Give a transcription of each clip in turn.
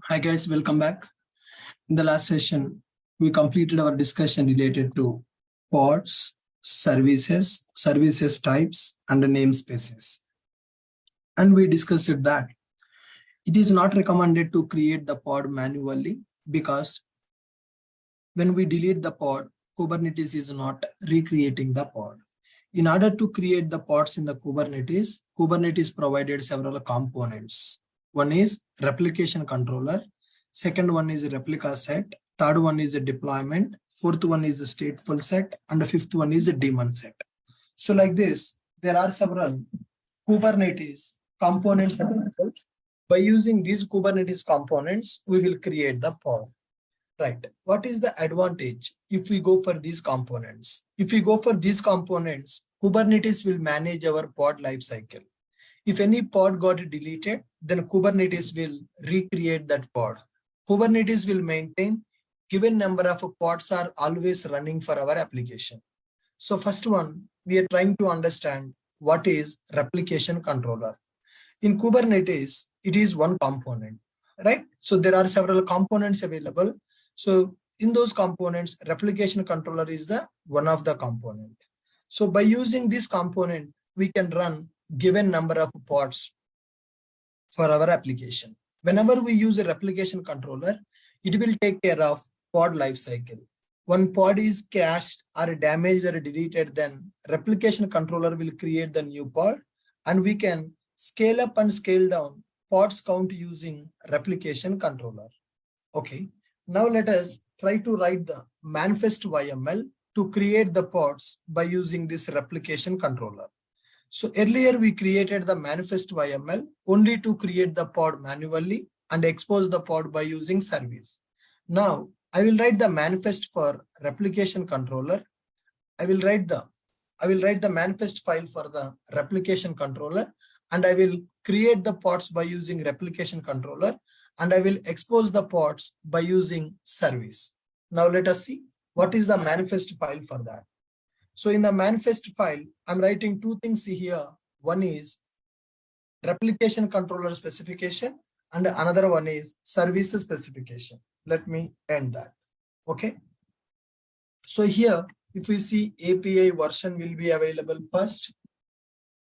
Hi guys, welcome back. In the last session, we completed our discussion related to pods, services types, and the namespaces. And we discussed that it is not recommended to create the pod manually because when we delete the pod, Kubernetes is not recreating the pod. In order to create the pods in the Kubernetes provided several components. One is replication controller. Second one is replica set. Third one is a deployment. Fourth one is a stateful set. And the fifth one is a daemon set. So like this, there are several Kubernetes components. By using these Kubernetes components, we will create the pod. Right. What is the advantage if we go for these components? If we go for these components, Kubernetes will manage our pod lifecycle. If any pod got deleted, then Kubernetes will recreate that pod. Kubernetes will maintain given number of pods are always running for our application. So first one, we are trying to understand what is replication controller. In Kubernetes, it is one component, right? So there are several components available. So in those components, replication controller is the one of the component. So by using this component, we can run given number of pods for our application. Whenever we use a replication controller, it will take care of pod lifecycle. When pod is crashed or damaged or deleted, then replication controller will create the new pod, and we can scale up and scale down pods count using replication controller. Okay. Now let us try to write the manifest YML to create the pods by using this replication controller. So earlier we created the manifest YML only to create the pod manually and expose the pod by using service. Now I will write the manifest for replication controller. I will write the manifest file for the replication controller, and I will create the pods by using replication controller, and I will expose the pods by using service. Now let us see what is the manifest file for that. So in the manifest file, I'm writing two things here. One is replication controller specification and another one is service specification. Let me end that. Okay. So here, if we see API version will be available first.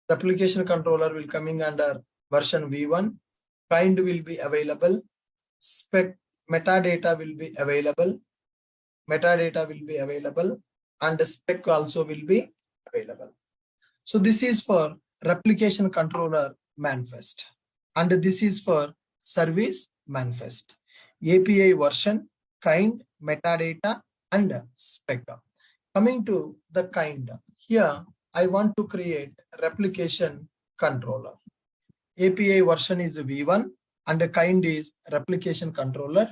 Replication controller will coming under version V1. Kind will be available. Spec metadata will be available. And the spec also will be available. So this is for replication controller manifest, and this is for service manifest. API version, kind, metadata, and spec. Coming to the kind, here I want to create replication controller. API version is V1 and the kind is replication controller,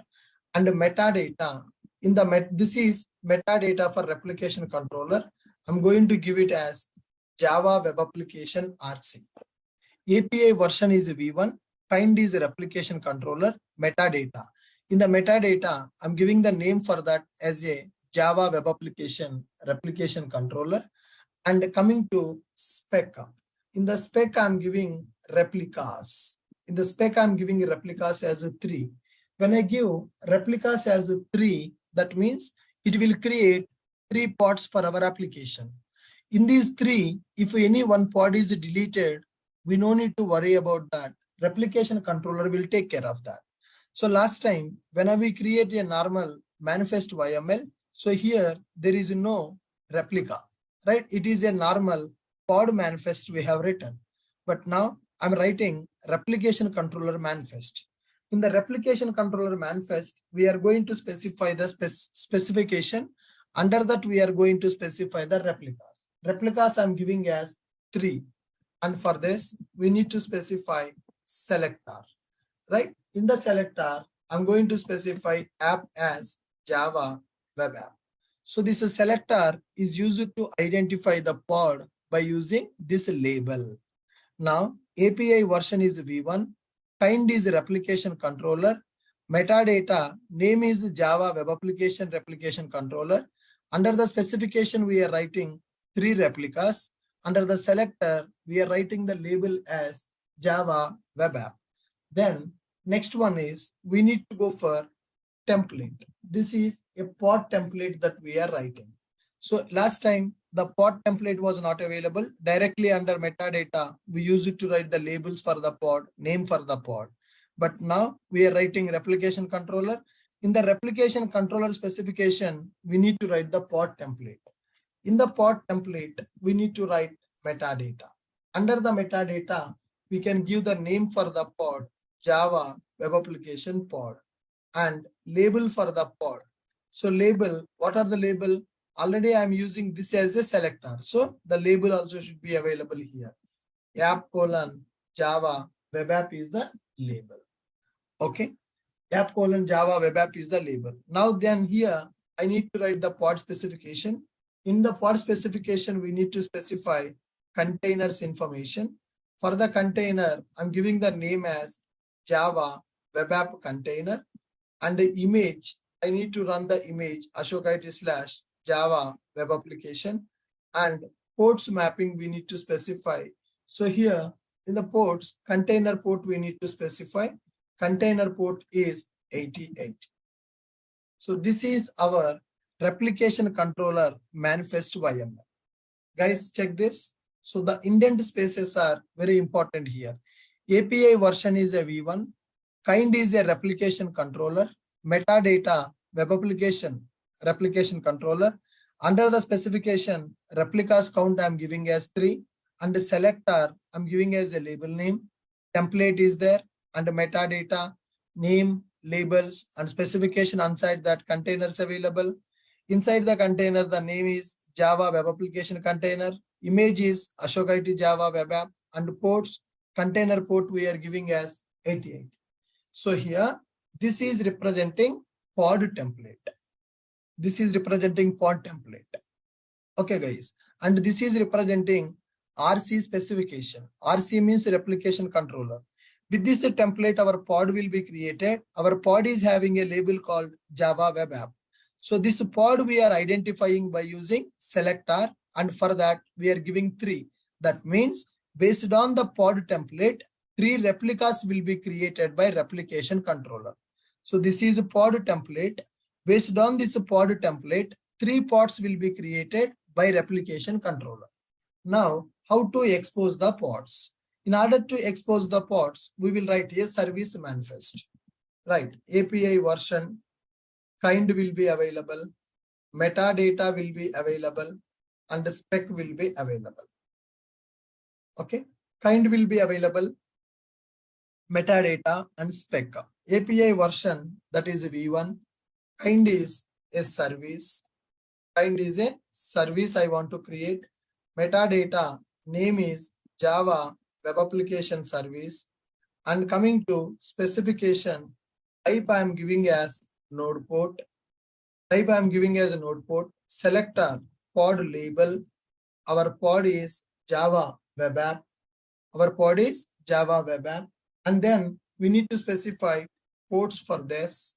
and metadata in the this is metadata for replication controller. I'm going to give it as Java Web Application RC. API version is V1, kind is replication controller, metadata. In the metadata, I'm giving the name for that as a Java Web Application replication controller. And coming to spec, in the spec I'm giving replicas. In the spec I'm giving replicas as a 3. When I give replicas as a 3, that means it will create 3 pods for our application. In these 3, if any one pod is deleted, we no need to worry about that. Replication controller will take care of that. So last time, when we create a normal manifest YML, so here there is no replica, right? It is a normal pod manifest we have written. But now I'm writing replication controller manifest. In the replication controller manifest, we are going to specify the specification. Under that, we are going to specify the replicas. Replicas I'm giving as 3. And for this, we need to specify selector, right? In the selector, I'm going to specify app as Java web app. So this selector is used to identify the pod by using this label. Now, API version is V1, kind is replication controller, metadata, name is Java Web Application replication controller. Under the specification, we are writing 3 replicas. Under the selector, we are writing the label as Java web app. Then Next one is we need to go for template. This is a pod template that we are writing. So last time the pod template was not available. Directly under metadata, we use it to write the labels for the pod, name for the pod. But now we are writing replication controller. In the replication controller specification, we need to write the pod template. In the pod template, we need to write metadata. Under the metadata, we can give the name for the pod, Java Web Application Pod, and label for the pod. So label, what are the label? Already I'm using this as a selector. So the label also should be available here. App : Java Web App is the label. Okay. App : Java Web App is the label. Now then here, I need to write the pod specification. In the pod specification, we need to specify containers information. For the container, I'm giving the name as Java Web App Container. And the image, I need to run the image ashokit / Java Web Application. And ports mapping we need to specify. So here in the ports, container port we need to specify. Container port is 88. So this is our replication controller manifest YML. Guys, check this. So the indent spaces are very important here. API version is a V1. Kind is a replication controller. Metadata web application replication controller. Under the specification, replicas count I'm giving as 3. And the selector I'm giving as a label name. Template is there. And the metadata, name, labels, and specification inside that containers available. Inside the container, the name is Java Web Application Container. Image is ashokit Java Web App. And ports, container port we are giving as 88. So here, this is representing pod template. This is representing pod template. Okay, guys. And this is representing RC specification. RC means replication controller. With this template, our pod will be created. Our pod is having a label called Java Web App. So this pod we are identifying by using selector, and for that we are giving 3. That means based on the pod template, 3 replicas will be created by replication controller. So this is a pod template. Based on this pod template, 3 pods will be created by replication controller. Now, how to expose the pods? In order to expose the pods, we will write a service manifest. Right, API version, kind will be available, metadata will be available, and the spec will be available. Okay, kind will be available, metadata and spec. API version, that is V1. Kind is a service. Kind is a service I want to create. Metadata, name is Java Web Application Service. And coming to specification, type I am giving as node port. Type I am giving as a node port. Selector, pod label. Our pod is Java Web App. Our pod is Java Web App. And then we need to specify ports for this.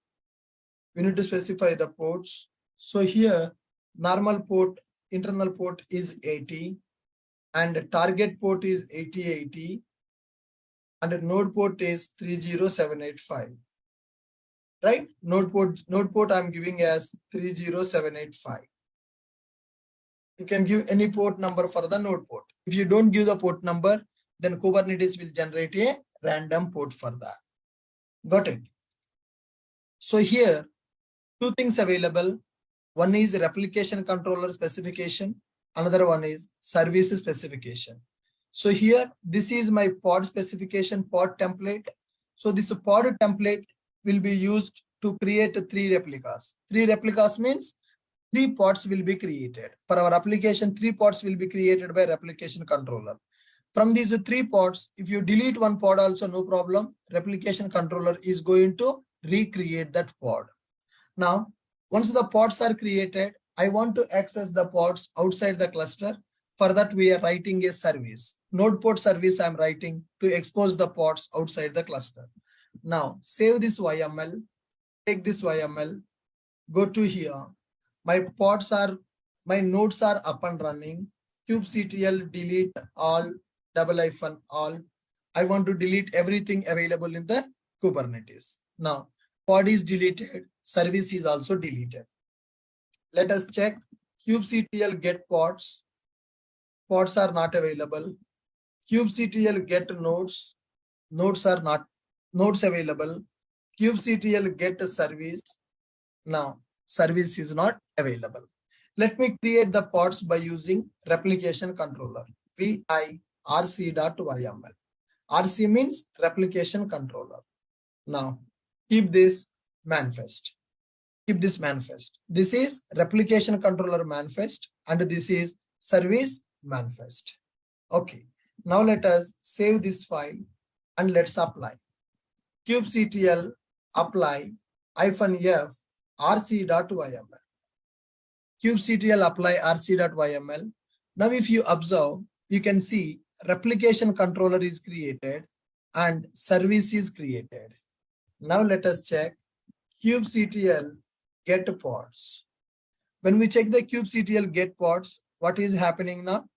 We need to specify the ports. So here, normal port, internal port is 80. And target port is 8080. And node port is 30785. Right? Node port I'm giving as 30785. You can give any port number for the node port. If you don't give the port number, then Kubernetes will generate a random port for that. Got it? So here, 2 things available. One is replication controller specification. Another one is service specification. So here, this is my pod specification, pod template. So this pod template will be used to create 3 replicas. 3 replicas means 3 pods will be created. For our application, 3 pods will be created by replication controller. From these 3 pods, if you delete one pod also, no problem. Replication controller is going to recreate that pod. Now, once the pods are created, I want to access the pods outside the cluster. For that, we are writing a service. Node port service I'm writing to expose the pods outside the cluster. Now, save this YML, take this YML, go to here. My nodes are up and running. kubectl delete all, _all. I want to delete everything available in the Kubernetes. Now, pod is deleted, service is also deleted. Let us check kubectl get pods. Pods are not available. kubectl get nodes. Nodes are not nodes available. kubectl get service. Now, service is not available. Let me create the pods by using replication controller. virc.yml. RC means replication controller. Now, keep this manifest. Keep this manifest. This is replication controller manifest and this is service manifest. Okay. Now let us save this file and let's apply. kubectl apply -f rc.yml. kubectl apply rc.yml. Now if you observe, you can see replication controller is created and service is created. Now let us check kubectl get pods. When we check the kubectl get pods, what is happening now?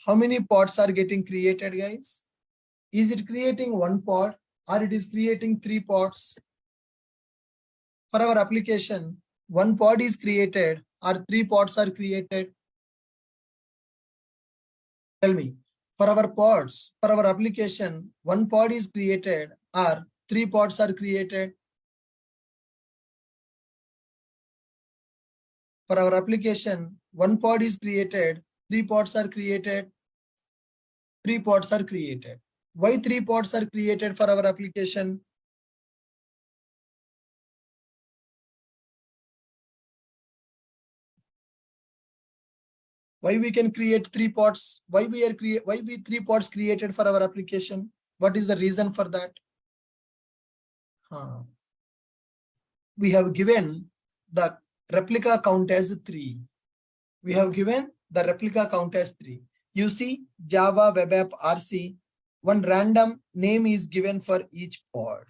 How many pods are getting created, guys? Is it creating one pod or it is creating 3 pods? For our application, 1 pod is created or 3 pods are created? Tell me. For our pods, for our application, 1 pod is created or 3 pods are created? For our application, 1 pod is created, 3 pods are created. 3 pods are created. Why 3 pods are created for our application? Why we can create 3 pods? Why we 3 pods created for our application? What is the reason for that? We have given the replica count as 3. We have given the replica count as 3. You see, Java Web App RC, one random name is given for each pod.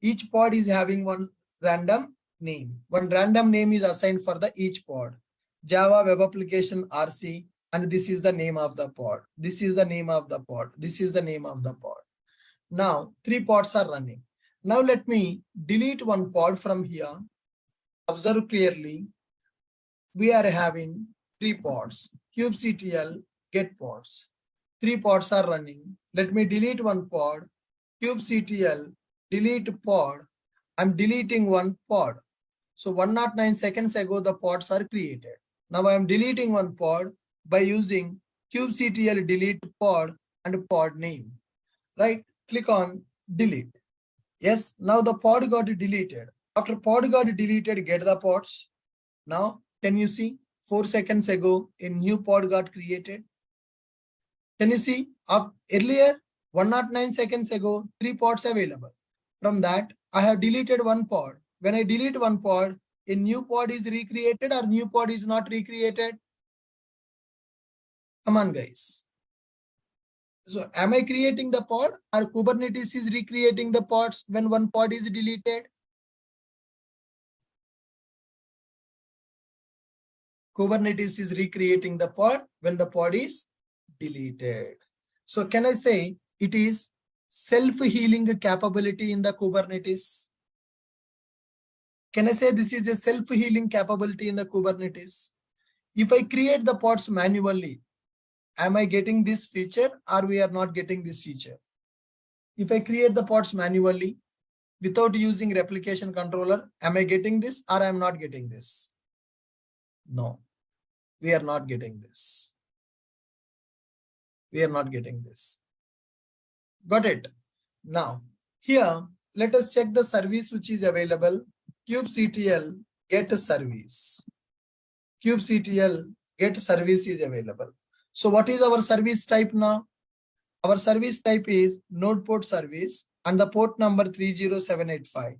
Each pod is having one random name. One random name is assigned for the each pod. Java Web Application RC, and this is the name of the pod. This is the name of the pod. This is the name of the pod. Now, 3 pods are running. Now let me delete 1 pod from here. Observe clearly. We are having 3 pods. kubectl get pods. 3 pods are running. Let me delete 1 pod. kubectl delete pod. I'm deleting 1 pod. So 109 seconds ago, the pods are created. Now I am deleting 1 pod by using kubectl delete pod and pod name. Right? Click on delete. Yes, now the pod got deleted. After pod got deleted, get the pods. Now, can you see 4 seconds ago, a new pod got created? Can you see earlier 109 seconds ago, 3 pods available. From that, I have deleted 1 pod. When I delete 1 pod, a new pod is recreated or new pod is not recreated? Come on, guys. So am I creating the pod or Kubernetes is recreating the pods when 1 pod is deleted? Kubernetes is recreating the pod when the pod is deleted. So can I say it is self-healing capability in the Kubernetes? Can I say this is a self-healing capability in the Kubernetes? If I create the pods manually, am I getting this feature or we are not getting this feature? If I create the pods manually without using replication controller, am I getting this or I am not getting this? No, we are not getting this. We are not getting this. Got it? Now, here, let us check the service which is available. kubectl get service. kubectl get service is available. So what is our service type now? Our service type is node port service and the port number 30785.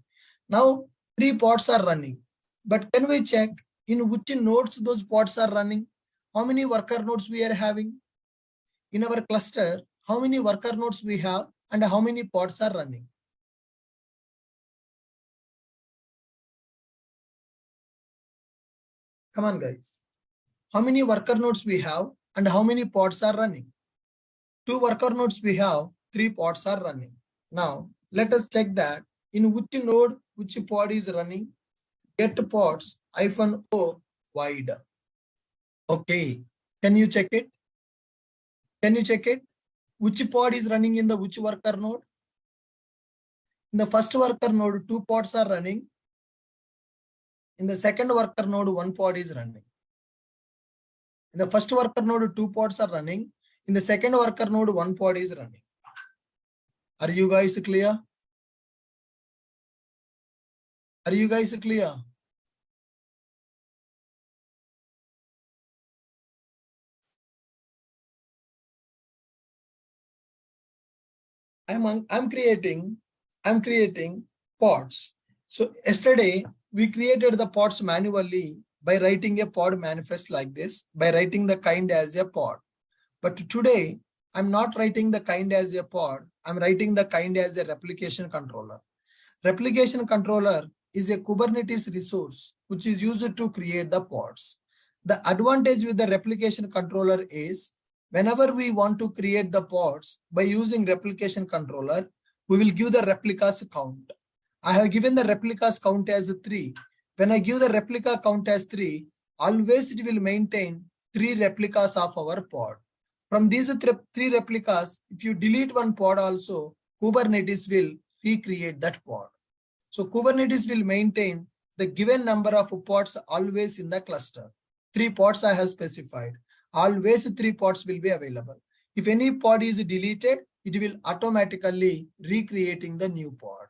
Now 3 pods are running. But can we check in which nodes those pods are running? How many worker nodes we are having? In our cluster, how many worker nodes we have and how many pods are running? Come on, guys. How many worker nodes we have and how many pods are running? 2 worker nodes we have, 3 pods are running. Now, Let us check that in which node, which pod is running. Get pods -o wide. Okay. Can you check it? Can you check it? Which pod is running in the which worker node? In the first worker node, 2 pods are running. In the second worker node, 1 pod is running. In the first worker node, 2 pods are running. In the second worker node, 1 pod is running. Are you guys clear? Are you guys clear? I'm creating pods. So yesterday we created the pods manually by writing a pod manifest like this, by writing the kind as a pod. But today I'm not writing the kind as a pod. I'm writing the kind as a replication controller. Replication controller is a Kubernetes resource which is used to create the pods. The advantage with the replication controller is whenever we want to create the pods by using replication controller, we will give the replicas count. I have given the replicas count as 3. When I give the replica count as 3, always it will maintain 3 replicas of our pod. From these 3 replicas, if you delete one pod also, Kubernetes will recreate that pod. So Kubernetes will maintain the given number of pods always in the cluster. 3 pods I have specified. Always 3 pods will be available. If any pod is deleted, it will automatically recreating the new pod.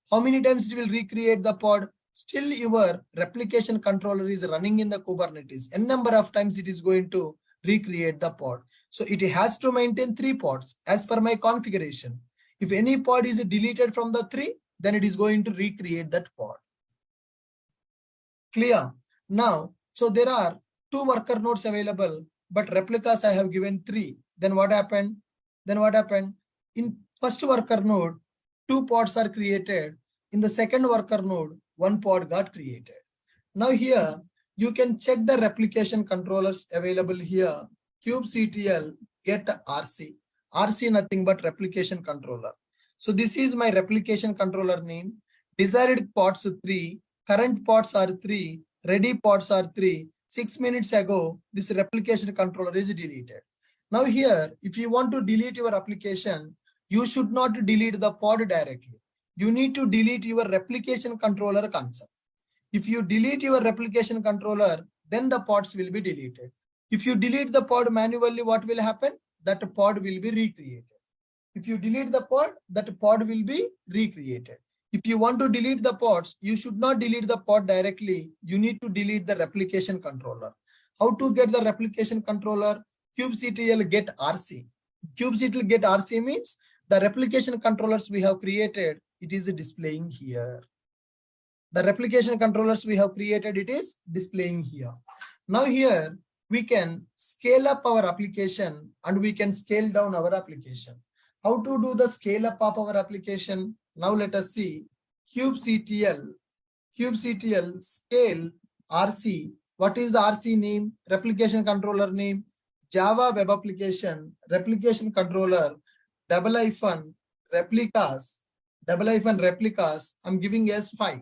How many times it will recreate the pod? Still your replication controller is running in the Kubernetes. N number of times it is going to recreate the pod. So it has to maintain 3 pods as per my configuration. If any pod is deleted from the 3, then it is going to recreate that pod. Clear? Now, so there are 2 worker nodes available, but replicas I have given 3. Then what happened? In first worker node, 2 pods are created. In the second worker node, 1 pod got created. Now here, you can check the replication controllers available here. kubectl get RC. RC nothing but replication controller. So this is my replication controller name. Desired pods 3, current pods are 3, ready pods are 3. 6 minutes ago, this replication controller is deleted. Now here, if you want to delete your application, you should not delete the pod directly. You need to delete your replication controller concept. If you delete your replication controller, then the pods will be deleted. If you delete the pod manually, what will happen? That pod will be recreated. If you delete the pod, that pod will be recreated. If you want to delete the pods, you should not delete the pod directly. You need to delete the replication controller. How to get the replication controller? kubectl get RC. kubectl get RC means the replication controllers we have created, it is displaying here. The replication controllers we have created, it is displaying here. Now here, we can scale up our application and we can scale down our application. How to do the scale up of our application? Now let us see kubectl scale RC. What is the RC name? Replication controller name. Java web application, replication controller, replicas, replicas. I'm giving as 5.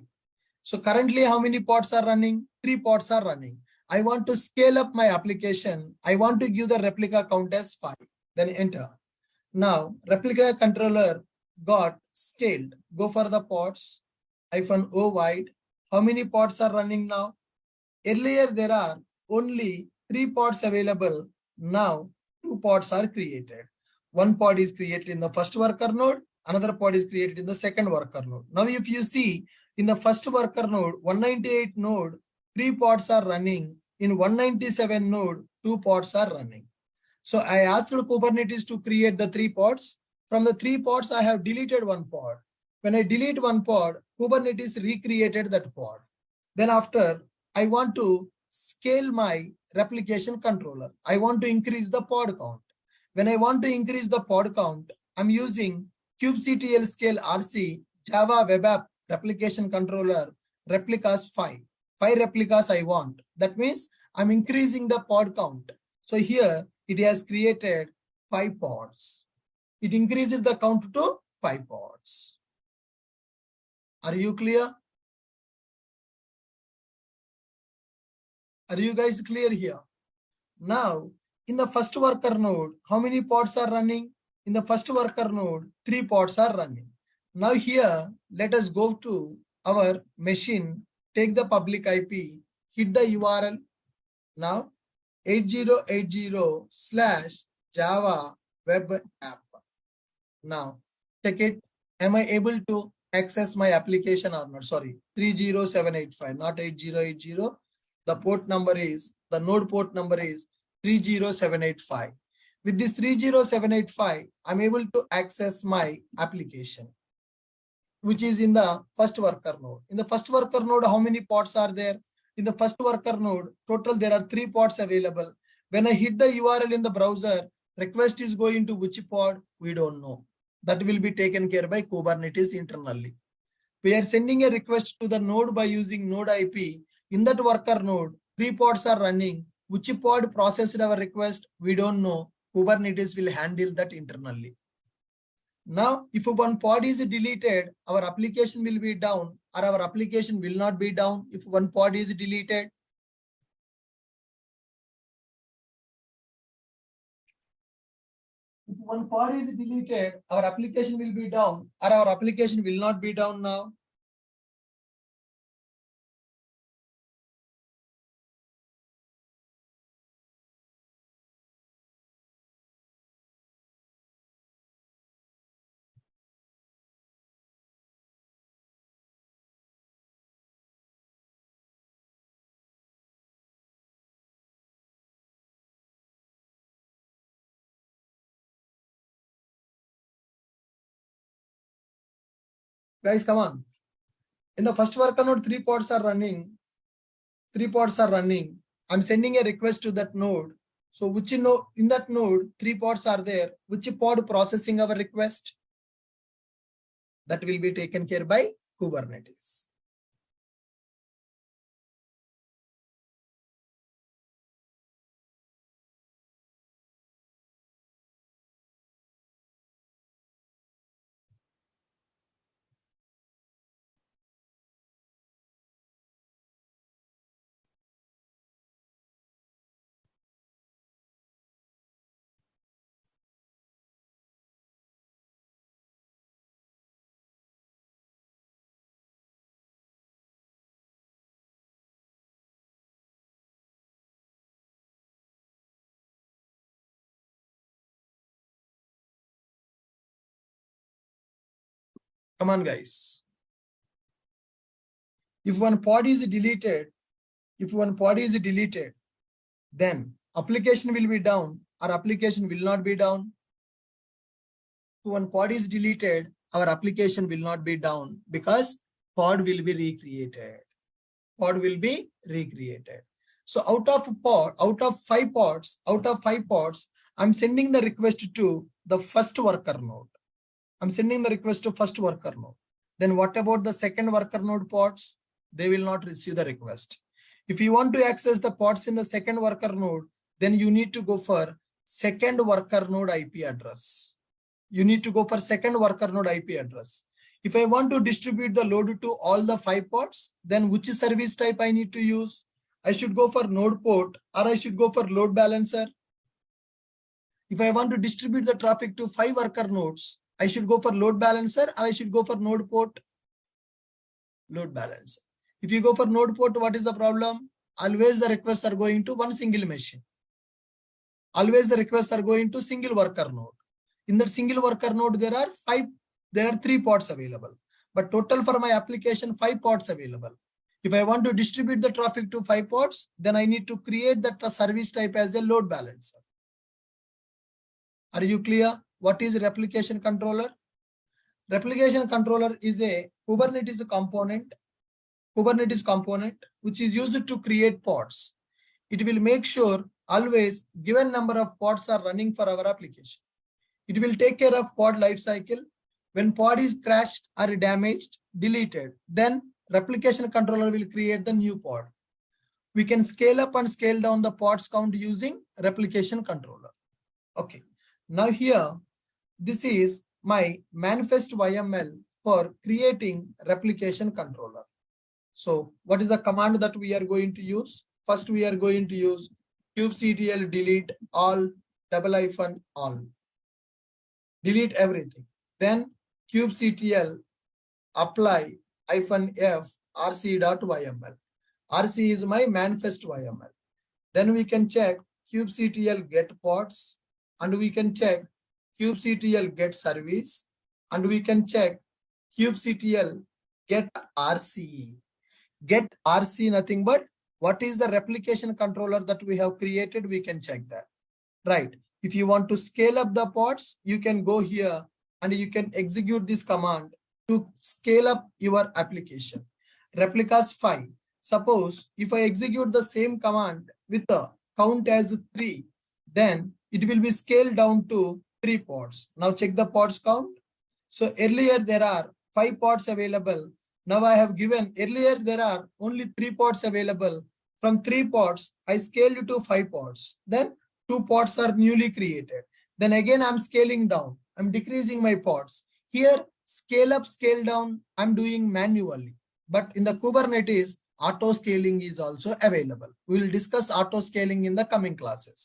So currently how many pods are running? 3 pods are running. I want to scale up my application. I want to give the replica count as 5. Then enter. Now replica controller got scaled. Go for the pods, -o wide. How many pods are running now? Earlier there are only 3 pods available. Now 2 pods are created. 1 pod is created in the first worker node. Another pod is created in the second worker node. Now if you see in the first worker node, 198 node, 3 pods are running. In 197 node, 2 pods are running. So I asked Kubernetes to create the 3 pods. From the 3 pods, I have deleted 1 pod. When I delete 1 pod, Kubernetes recreated that pod. Then after, I want to scale my replication controller. I want to increase the pod count. When I want to increase the pod count, I'm using kubectl scale RC Java web app replication controller replicas 5. 5 replicas I want. That means I'm increasing the pod count. So here it has created 5 pods. It increases the count to 5 pods. Are you clear? Are you guys clear here? Now, in the first worker node, how many pods are running? In the first worker node, 3 pods are running. Now here, let us go to our machine, take the public IP, hit the URL. Now, 8080/Java web app. Now, check it. Am I able to access my application or not? Sorry, 30785, not 8080. The port number is, the node port number is 30785. With this 30785, I'm able to access my application, which is in the first worker node. In the first worker node, how many pods are there? In the first worker node, total there are 3 pods available. When I hit the URL in the browser, request is going to which pod? We don't know. That will be taken care by Kubernetes internally. We are sending a request to the node by using node IP. In that worker node, 3 pods are running. Which pod processed our request? We don't know. Kubernetes will handle that internally. Now, if one pod is deleted, our application will be down, or our application will not be down if one pod is deleted. If one pod is deleted, our application will be down, or our application will not be down now. Guys, come on. In the first worker node, 3 pods are running. 3 pods are running. I'm sending a request to that node. So which node, in that node, 3 pods are there. Which pod processing our request? That will be taken care by Kubernetes. Come on, guys. If one pod is deleted, then application will be down or application will not be down. If one pod is deleted, our application will not be down because pod will be recreated. Pod will be recreated. So out of 5 pods, I'm sending the request to the first worker node. Then what about the second worker node pods? They will not receive the request. If you want to access the pods in the second worker node, then you need to go for second worker node IP address. If I want to distribute the load to all the 5 pods, then which service type I need to use? I should go for node port or I should go for load balancer. If I want to distribute the traffic to 5 worker nodes, I should go for load balancer or I should go for node port? Load balancer. If you go for node port, what is the problem? Always the requests are going to one single machine. Always the requests are going to single worker node. In that single worker node, there are 3 pods available. But total for my application, 5 pods available. If I want to distribute the traffic to 5 pods, then I need to create that service type as a load balancer. Are you clear? What is replication controller? Replication controller is a Kubernetes component which is used to create pods. It will make sure always given number of pods are running for our application. It will take care of pod lifecycle. When pod is crashed or damaged, deleted, then replication controller will create the new pod. We can scale up and scale down the pods count using replication controller. Okay. Now here, this is my manifest YML for creating replication controller. So what is the command that we are going to use? First, we are going to use kubectl delete all all. Delete everything. Then kubectl apply -f rc.yml. RC is my manifest YML. Then we can check kubectl get pods, and we can check kubectl get service, and we can check kubectl get RC. Get RC nothing but what is the replication controller that we have created, we can check that. Right. If you want to scale up the pods, you can go here and you can execute this command to scale up your application. Replicas 5. Suppose if I execute the same command with a count as 3, then it will be scaled down to 3 pods. Now check the pods count. So earlier there are 5 pods available. Now I have given earlier there are only 3 pods available. From 3 pods, I scaled to 5 pods. Then 2 pods are newly created. Then again I'm scaling down. I'm decreasing my pods. Here scale up, scale down, I'm doing manually. But in the Kubernetes, auto scaling is also available. We will discuss auto scaling in the coming classes.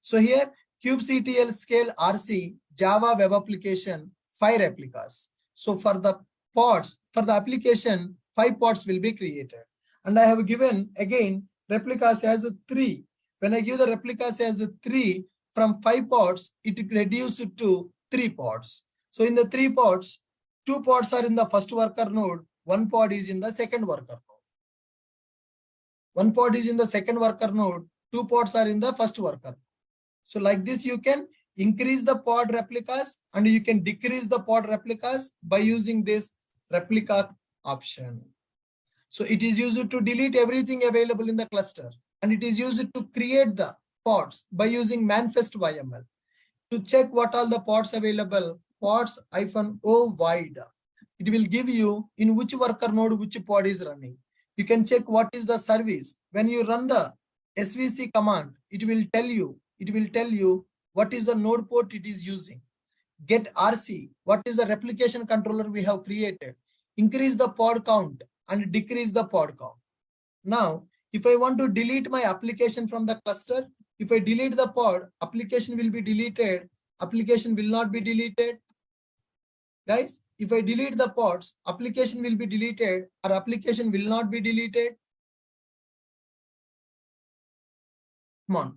So here kubectl scale RC Java web application 5 replicas. So for the pods, for the application, 5 pods will be created. And I have given again replicas as 3. When I give the replicas as 3, from 5 pods, it reduced to 3 pods. So in the 3 pods, 2 pods are in the first worker node, 1 pod is in the second worker node. 1 pod is in the second worker node, 2 pods are in the first worker. So like this, you can increase the pod replicas and you can decrease the pod replicas by using this replica option. So it is used to delete everything available in the cluster, and it is used to create the pods by using manifest YML. To check what all the pods available, pods -o void. It will give you in which worker node which pod is running. You can check what is the service. When you run the svc command, it will tell you what is the node port it is using. Get RC, what is the replication controller we have created. Increase the pod count and decrease the pod count. Now, if I want to delete my application from the cluster, if I delete the pod, application will be deleted, application will not be deleted. Guys, if I delete the pods, application will be deleted or application will not be deleted. Come on.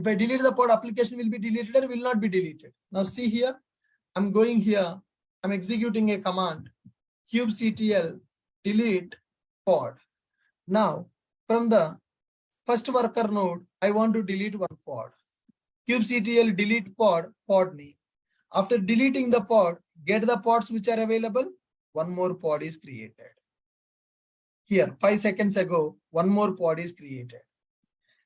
If I delete the pod, application will be deleted or will not be deleted. Now see here, I'm going here, I'm executing a command, kubectl delete pod. Now, from the first worker node, I want to delete 1 pod. kubectl delete pod, pod name. After deleting the pod, get the pods which are available. 1 more pod is created. Here, 5 seconds ago, 1 more pod is created.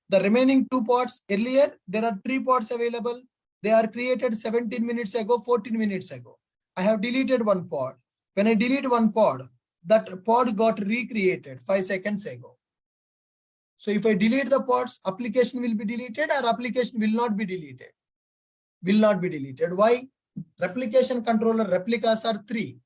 The remaining 2 pods, earlier, there are 3 pods available. They are created 17 minutes ago, 14 minutes ago. I have deleted 1 pod. When I delete 1 pod, that pod got recreated 5 seconds ago. So if I delete the pods, application will be deleted or application will not be deleted. Will not be deleted. Why? Replication controller replicas are 3.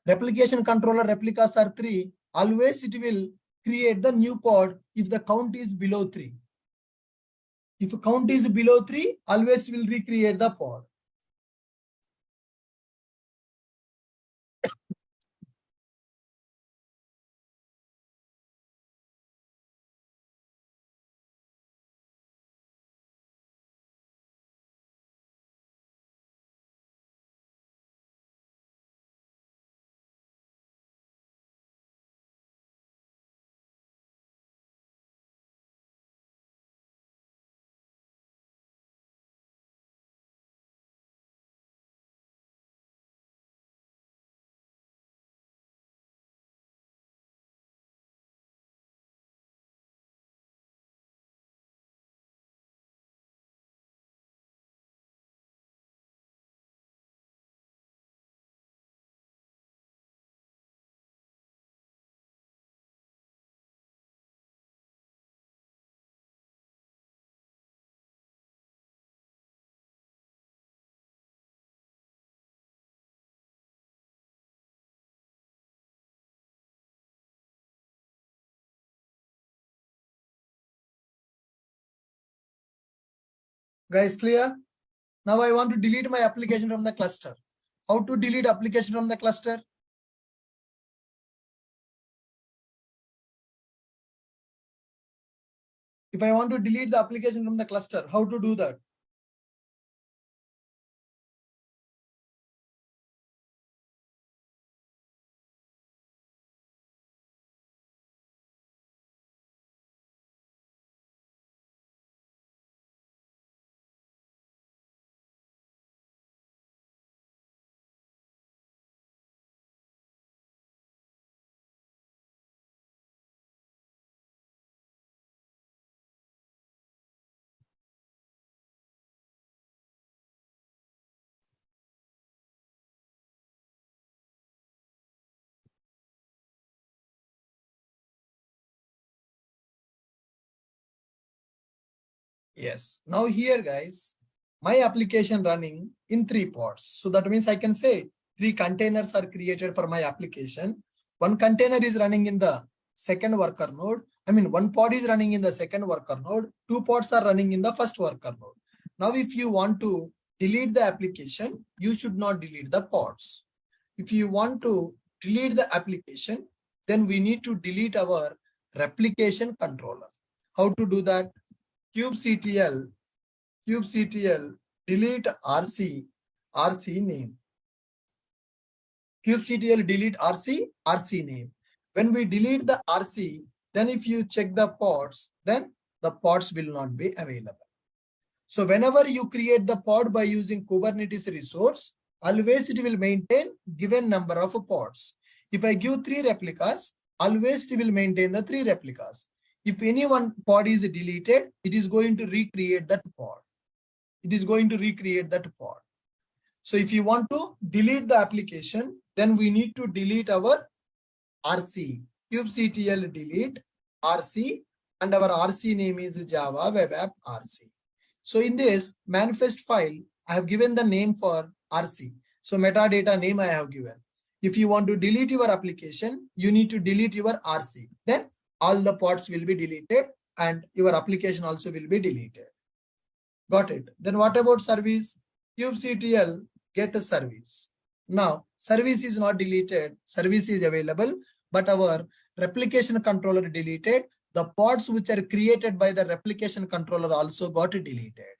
Replication controller replicas are 3. Always it will create the new pod if the count is below 3. If the count is below 3, always will recreate the pod. Guys, clear? Now I want to delete my application from the cluster. How to delete application from the cluster? If I want to delete the application from the cluster, how to do that? Yes. Now here, guys, my application running in 3 pods. So that means I can say 3 containers are created for my application. One container is running in the second worker node. I mean, one pod is running in the second worker node. 2 pods are running in the first worker node. Now, if you want to delete the application, you should not delete the pods. If you want to delete the application, then we need to delete our replication controller. How to do that? kubectl delete rc name. kubectl delete rc name. When we delete the rc, then if you check the pods, then the pods will not be available. So whenever you create the pod by using Kubernetes resource, always it will maintain given number of pods. If I give 3 replicas, always it will maintain the 3 replicas. If any one pod is deleted, it is going to recreate that pod. It is going to recreate that pod. So if you want to delete the application, then we need to delete our RC. kubectl delete RC, and our RC name is Java Web App RC. So in this manifest file, I have given the name for RC. So metadata name I have given. If you want to delete your application, you need to delete your RC. Then all the pods will be deleted and your application also will be deleted. Got it? Then what about service? kubectl get a service. Now service is not deleted, service is available, but our replication controller deleted. The pods which are created by the replication controller also got deleted.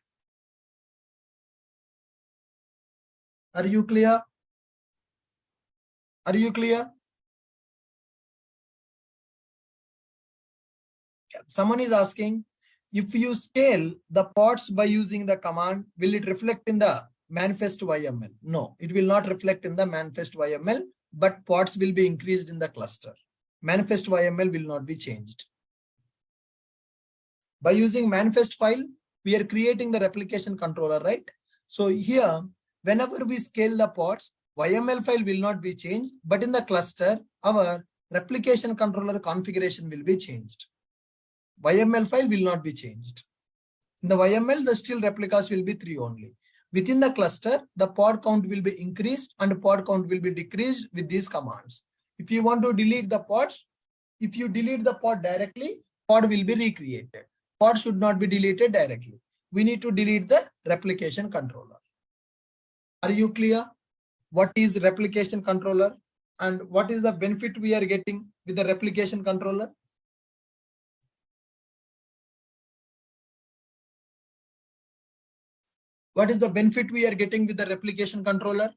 Are you clear? Are you clear? Someone is asking, if you scale the pods by using the command, will it reflect in the manifest YML? No, it will not reflect in the manifest YML, but pods will be increased in the cluster. Manifest YML will not be changed. By using manifest file, we are creating the replication controller, right? So here, whenever we scale the pods, YML file will not be changed, but in the cluster, our replication controller configuration will be changed. YML file will not be changed. In the YML, the still replicas will be 3 only. Within the cluster, the pod count will be increased and pod count will be decreased with these commands. If you want to delete the pods, if you delete the pod directly, pod will be recreated. Pod should not be deleted directly. We need to delete the replication controller. Are you clear? What is replication controller and what is the benefit we are getting with the replication controller? What is the benefit we are getting with the replication controller?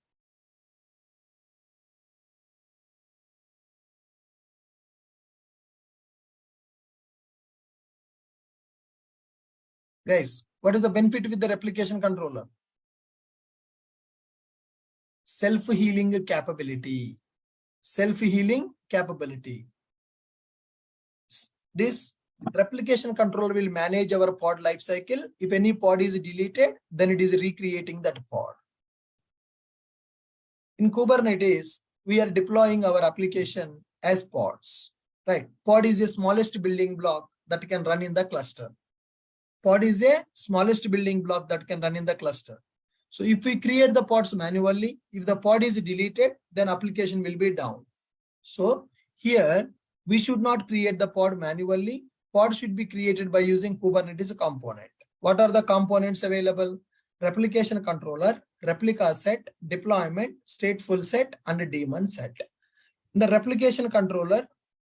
Guys, what is the benefit with the replication controller? Self-healing capability. Self-healing capability. This replication controller will manage our pod lifecycle. If any pod is deleted, then it is recreating that pod. In Kubernetes, we are deploying our application as pods, right? Pod is the smallest building block that can run in the cluster. Pod is a smallest building block that can run in the cluster. So if we create the pods manually, if the pod is deleted, then application will be down. So here we should not create the pod manually. Pod should be created by using Kubernetes component. What are the components available? Replication controller, replica set, deployment, stateful set, and daemon set. In the replication controller,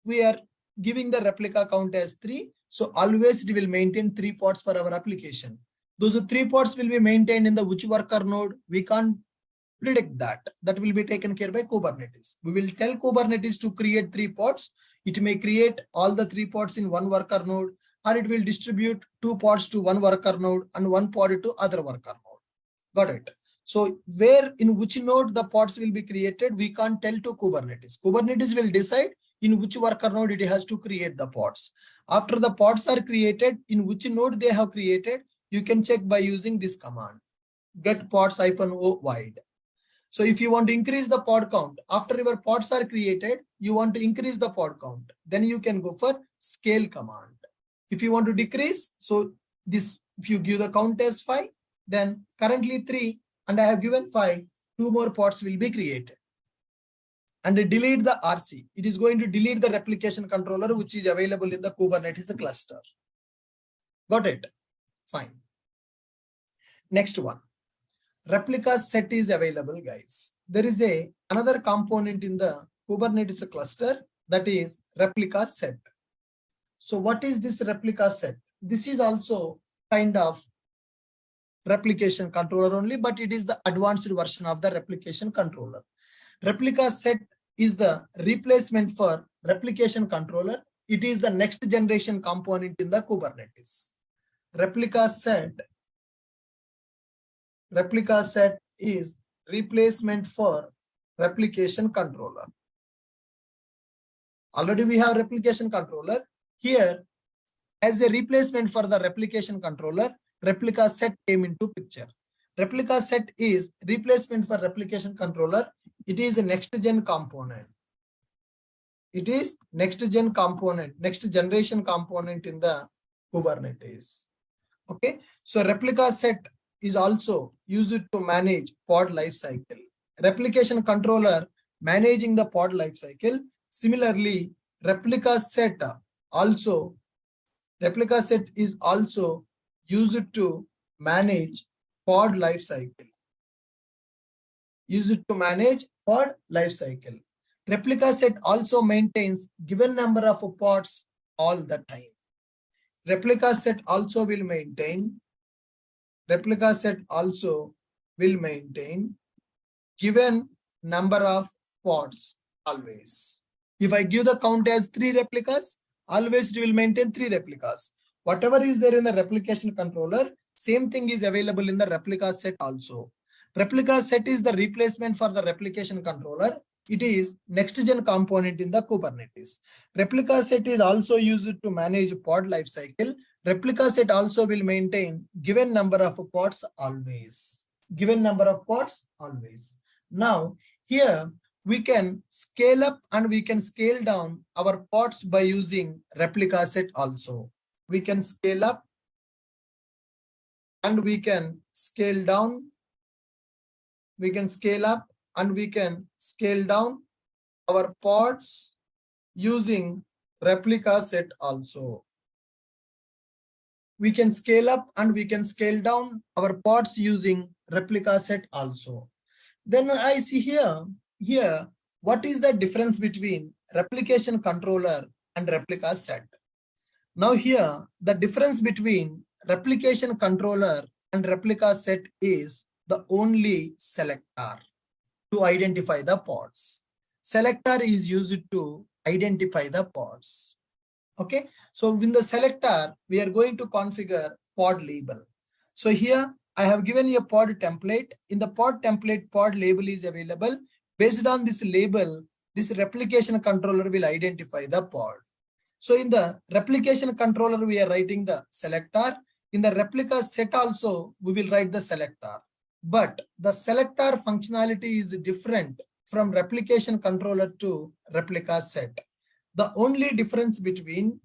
we are giving the replica count as 3. So always it will maintain 3 pods for our application. Those 3 pods will be maintained in the which worker node. We can't predict that. That will be taken care by Kubernetes. We will tell Kubernetes to create 3 pods. It may create all the 3 pods in one worker node, or it will distribute 2 pods to one worker node and 1 pod to other worker node. Got it? So where in which node the pods will be created, we can't tell to Kubernetes. Kubernetes will decide in which worker node it has to create the pods. After the pods are created, in which node they have created, you can check by using this command, get pods-o wide. So if you want to increase the pod count, after your pods are created, you want to increase the pod count, then you can go for scale command. If you want to decrease, so this, if you give the count as 5, then currently 3, and I have given 5, 2 more pods will be created. And delete the RC. It is going to delete the replication controller, which is available in the Kubernetes cluster. Got it? Fine. Next one. Replica set is available, guys. There is another component in the Kubernetes cluster, that is replica set. So what is this replica set? This is also kind of replication controller only, but it is the advanced version of the replication controller. Replica set is the replacement for replication controller. It is the next generation component in the Kubernetes. Replica set is replacement for replication controller. Already we have replication controller. Here, as a replacement for the replication controller, replica set came into picture. Replica set is replacement for replication controller. It is a next gen component. It is next gen component, next generation component in the Kubernetes. Okay, so replica set is also used to manage pod lifecycle. Replication controller managing the pod lifecycle. Similarly, replica set is also used to manage pod lifecycle. Replica set also maintains given number of pods all the time. Replica set also will maintain given number of pods always. If I give the count as 3 replicas, always it will maintain 3 replicas. Whatever is there in the replication controller, same thing is available in the replica set also. Replica set is the replacement for the replication controller. It is next gen component in the Kubernetes. Replica set is also used to manage pod lifecycle. Replica set also will maintain given number of pods always. Now here we can scale up and we can scale down our pods by using replica set also. We can scale up and we can scale down. We can scale up and we can scale down our pods using replica set also. We can scale up and we can scale down our pods using replica set also. Then I see here, what is the difference between replication controller and replica set? Now here, the difference between replication controller and replica set is the only selector to identify the pods. Selector is used to identify the pods. Okay, so in the selector, we are going to configure pod label. So here I have given a pod template. In the pod template, pod label is available. Based on this label, this replication controller will identify the pod. So in the replication controller, we are writing the selector. In the replica set also, we will write the selector. But the selector functionality is different from replication controller to replica set. The only difference between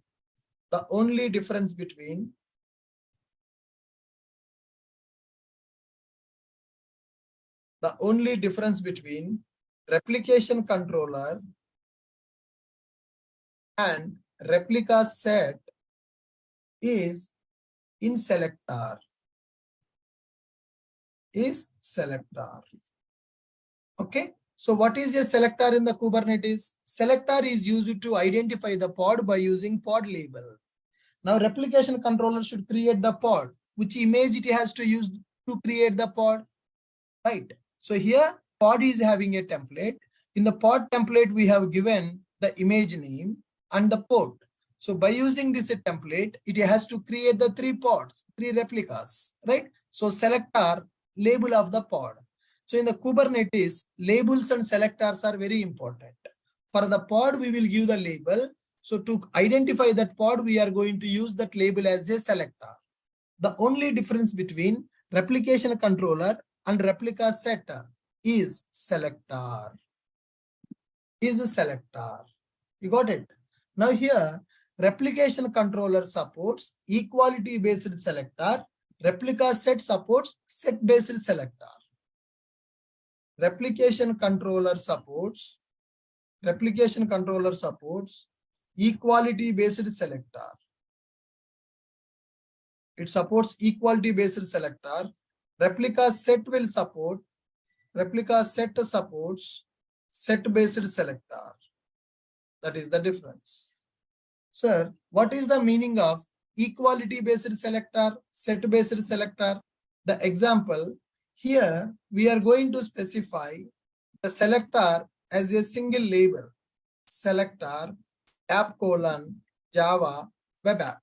replication controller and replica set is in selector is selector. Okay. So what is a selector in the Kubernetes? Selector is used to identify the pod by using pod label. Now replication controller should create the pod. Which image it has to use to create the pod? Right. So here pod is having a template. In the pod template, we have given the image name and the port. So by using this template, it has to create the 3 pods, 3 replicas, right? So selector, label of the pod. So in the Kubernetes, labels and selectors are very important. For the pod, we will give the label. So to identify that pod, we are going to use that label as a selector. The only difference between replication controller and replica setter is selector. Is a selector. You got it? Now here, replication controller supports equality based selector. Replica set supports set based selector. Replication controller supports equality based selector. It supports equality based selector. Replica set supports set based selector. That is the difference. Sir, what is the meaning of equality based selector, set based selector? The example here, we are going to specify the selector as a single label. Selector app : Java web app.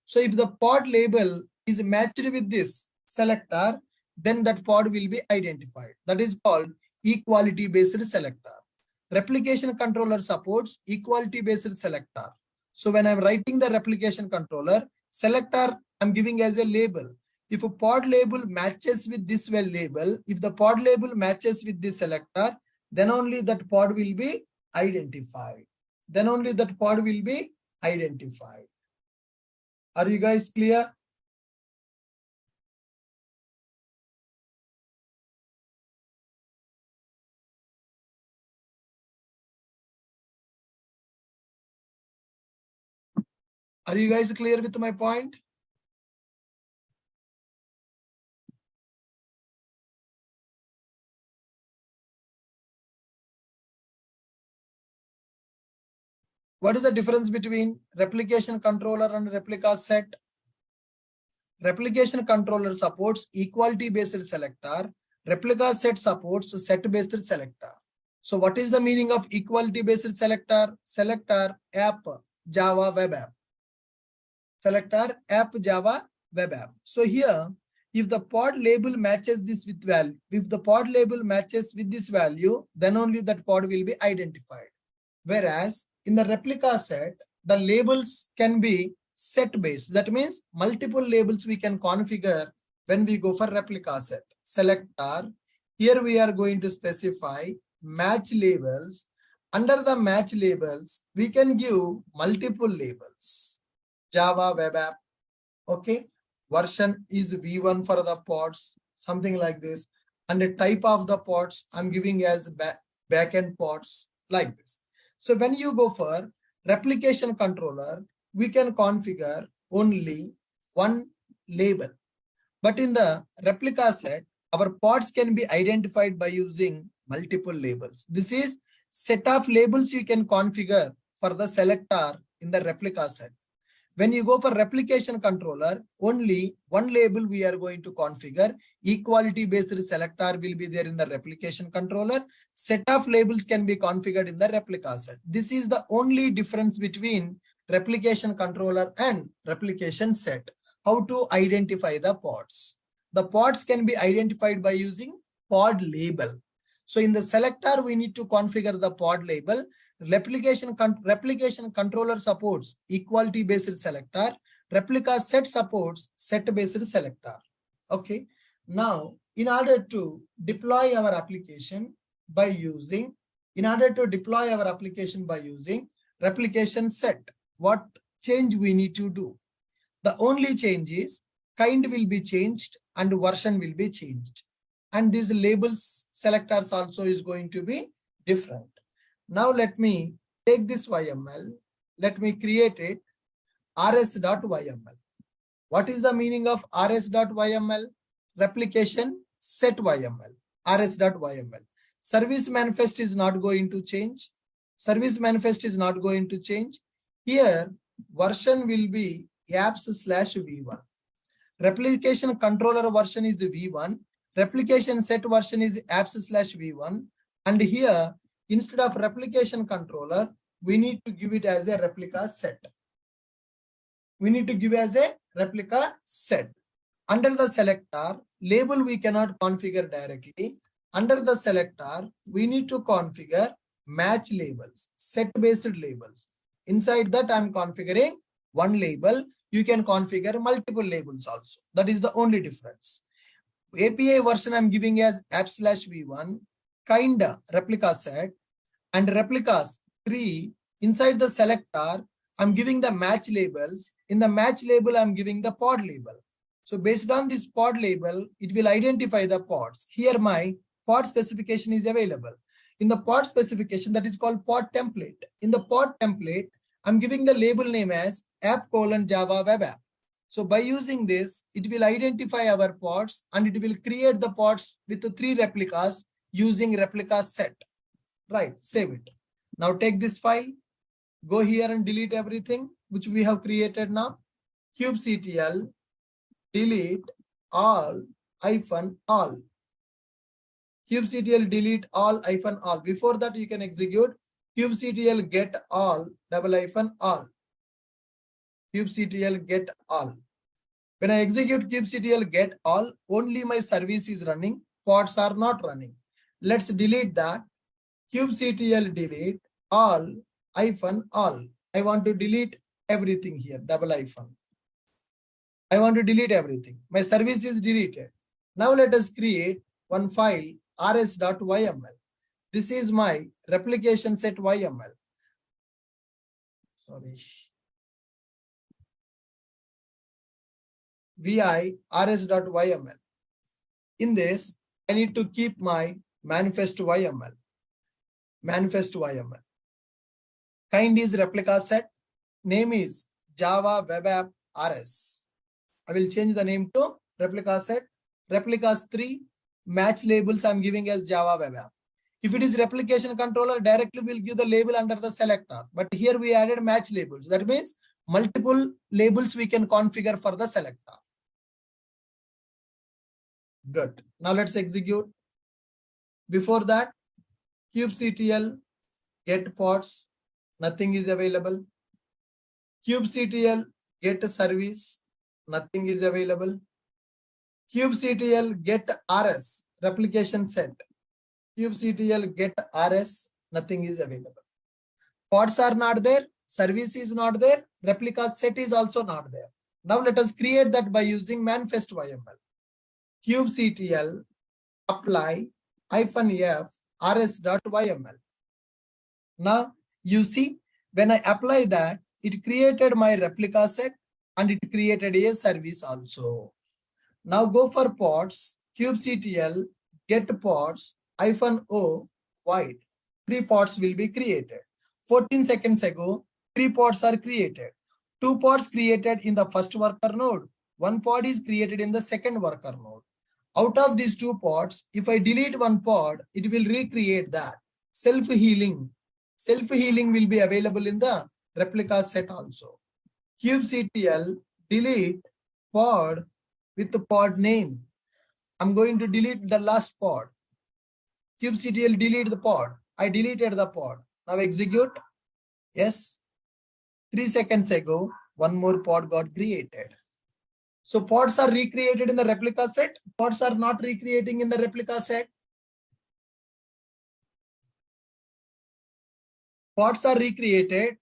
So if the pod label is matched with this selector, then that pod will be identified. That is called equality based selector. Replication controller supports equality based selector. So when I'm writing the replication controller, selector I'm giving as a label. If a pod label matches with this well label, if the pod label matches with this selector, then only that pod will be identified. Are you guys clear? Are you guys clear with my point? What is the difference between replication controller and replica set? Replication controller supports equality based selector. Replica set supports set based selector. So what is the meaning of equality based selector? Selector app Java web app. Selector app Java web app. So here, if the pod label matches this with value, this value, then only that pod will be identified. Whereas in the replica set, the labels can be set based. That means multiple labels we can configure when we go for replica set. Selector, here we are going to specify match labels. Under the match labels, we can give multiple labels. Java web app, okay, version is v1 for the pods, something like this, and the type of the pods I'm giving as backend pods, like this. So when you go for replication controller, we can configure only one label, but in the replica set, our pods can be identified by using multiple labels. This is set of labels you can configure for the selector in the replica set. When you go for replication controller, only one label we are going to configure. Equality based selector will be there in the replication controller. Set of labels can be configured in the replica set. This is the only difference between replication controller and replication set. How to identify the pods? The pods can be identified by using pod label. So in the selector, we need to configure the pod label. Replication controller supports equality based selector. Replica set supports set based selector. Okay. Now, in order to deploy our application by using replication set, what change we need to do? The only change is kind will be changed and version will be changed. And these labels selectors also is going to be different. Now let me take this YML. Let me create it rs.yml. What is the meaning of rs.yml? Replication set YML, rs.yml. Service manifest is not going to change. Service manifest is not going to change. Here, version will be apps/v1. Replication controller version is v1. Replication set version is apps/v1. And here, instead of replication controller, we need to give it as a replica set. We need to give as a replica set. Under the selector, label we cannot configure directly. Under the selector, we need to configure match labels, set-based labels. Inside that, I'm configuring one label. You can configure multiple labels also. That is the only difference. API version I'm giving as app/v1, kinda replica set, and replicas 3. Inside the selector, I'm giving the match labels. In the match label, I'm giving the pod label. So based on this pod label, it will identify the pods. Here my pod specification is available. In the pod specification, that is called pod template. In the pod template, I'm giving the label name as app:/Java web app. So by using this, it will identify our pods and it will create the pods with the 3 replicas using replica set. Right, save it. Now take this file, go here and delete everything which we have created now. kubectl delete all -all. kubectl delete all -all. Before that, you can execute kubectl get all -all. kubectl get all. When I execute kubectl get all, only my service is running, pods are not running. Let's delete that. kubectl delete all -all. I want to delete everything here, -. I want to delete everything. My service is deleted. Now let us create one file, rs.yml. This is my replication set YML. Sorry. vi rs.yml. In this, I need to keep my manifest YML. Manifest YML. Kind is replica set. Name is Java Web App RS. I will change the name to replica set. Replicas 3. Match labels I'm giving as Java Web App. If it is replication controller, directly we'll give the label under the selector. But here we added match labels. That means multiple labels we can configure for the selector. Good. Now let's execute. Before that, kubectl get pods. Nothing is available. kubectl get service. Nothing is available. kubectl get rs. Replication set. kubectl get rs. Nothing is available. Pods are not there. Service is not there. Replica set is also not there. Now let us create that by using manifest YML. kubectl apply -f rs.yml. Now you see, when I apply that, it created my replica set and it created a service also. Now go for pods, kubectl get pods -o void. 3 pods will be created. 14 seconds ago, 3 pods are created. 2 pods created in the first worker node. 1 pod is created in the second worker node. Out of these 2 pods, if I delete 1 pod, it will recreate that. Self-healing. Self-healing will be available in the replica set also. kubectl delete pod with the pod name. I'm going to delete the last pod. kubectl delete the pod. I deleted the pod. Now execute. Yes. 3 seconds ago, 1 more pod got created. So pods are recreated in the replica set. Pods are not recreating in the replica set. Pods are recreated.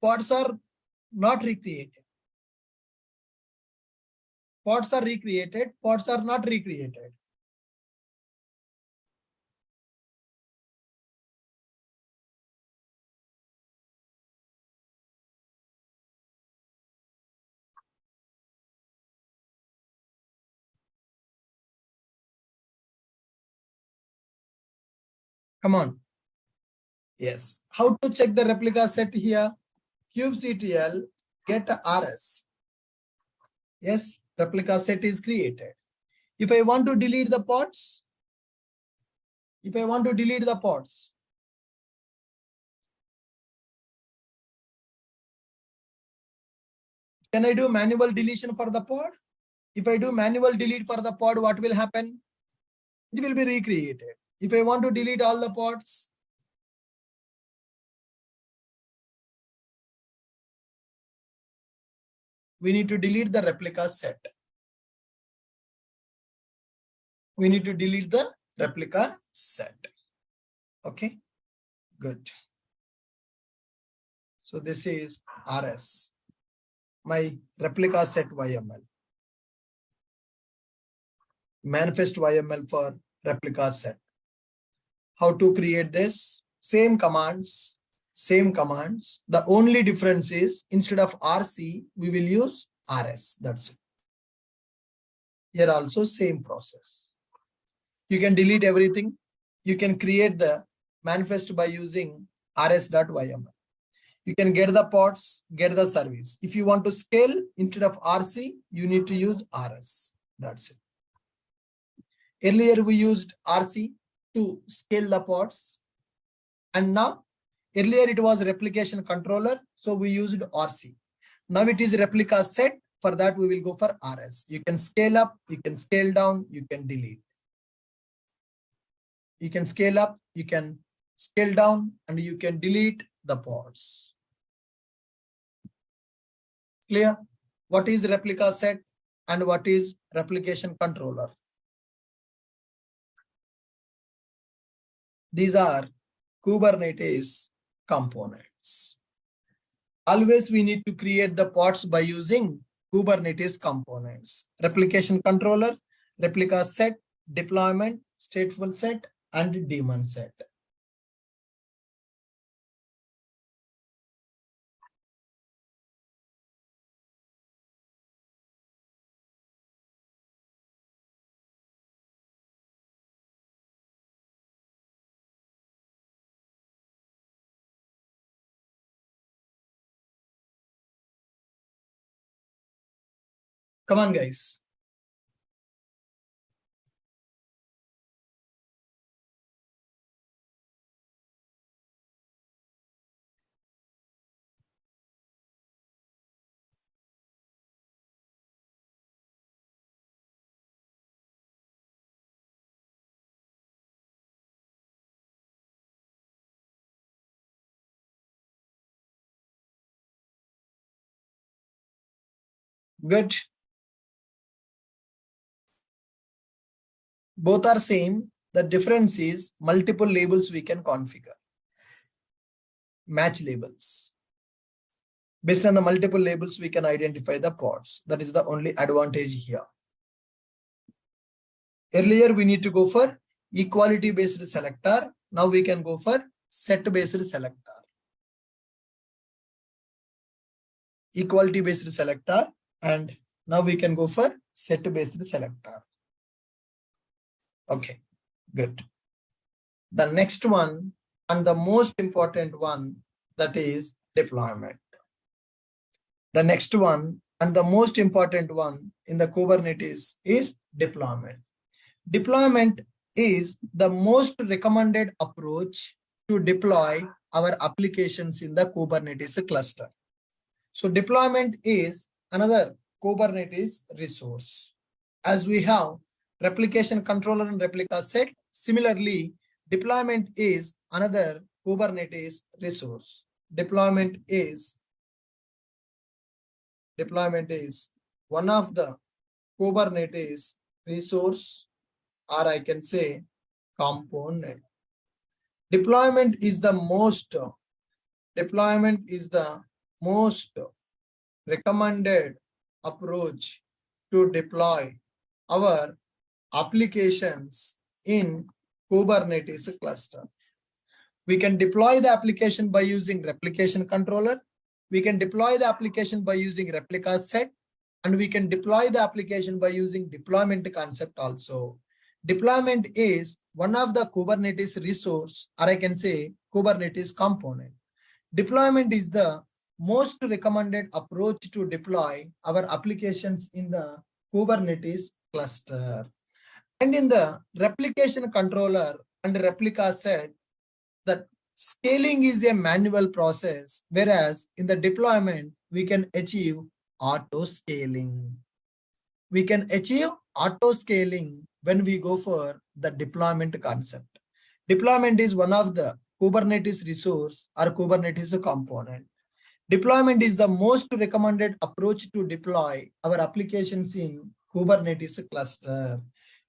Pods are not recreated. Pods are recreated. Pods are not recreated. Come on. Yes. How to check the replica set here? kubectl get rs. Yes, replica set is created. If I want to delete the pods, can I do manual deletion for the pod? If I do manual delete for the pod, what will happen? It will be recreated. If I want to delete all the pods, we need to delete the replica set. We need to delete the replica set. Okay, good. So this is RS, my replica set YML. Manifest YML for replica set. How to create this? Same commands. The only difference is instead of RC, we will use RS. That's it. Here also same process. You can delete everything. You can create the manifest by using rs.yml. You can get the pods, get the service. If you want to scale instead of RC, you need to use RS. That's it. Earlier we used RC to scale the pods. And now, earlier it was replication controller. So we used RC. Now it is replica set. For that, we will go for RS. You can scale up, you can scale down, you can delete. You can scale up, you can scale down, and you can delete the pods. Clear? What is replica set and what is replication controller? These are Kubernetes components. Always we need to create the pods by using Kubernetes components. Replication controller, replica set, deployment, stateful set, and daemon set. Come on, guys. Good. Both are same. The difference is multiple labels we can configure. Match labels. Based on the multiple labels, we can identify the pods. That is the only advantage here. Earlier, we need to go for equality based selector. Now we can go for set based selector. Equality based selector, and now we can go for set based selector. Okay, good. The next one and the most important one, that is deployment. The next one and the most important one in the Kubernetes is deployment. Deployment is the most recommended approach to deploy our applications in the Kubernetes cluster. So deployment is another Kubernetes resource. As we have replication controller and replica set, similarly, deployment is another Kubernetes resource. Deployment is one of the Kubernetes resource, or I can say component. Deployment is the most recommended approach to deploy our applications in Kubernetes cluster. We can deploy the application by using replication controller. We can deploy the application by using replica set, and we can deploy the application by using deployment concept also. Deployment is one of the Kubernetes resource, or I can say Kubernetes component. Deployment is the most recommended approach to deploy our applications in the Kubernetes cluster. And in the replication controller and replica set, that scaling is a manual process, whereas in the deployment, we can achieve auto scaling. We can achieve auto scaling when we go for the deployment concept. Deployment is one of the Kubernetes resource or Kubernetes component. Deployment is the most recommended approach to deploy our applications in Kubernetes cluster.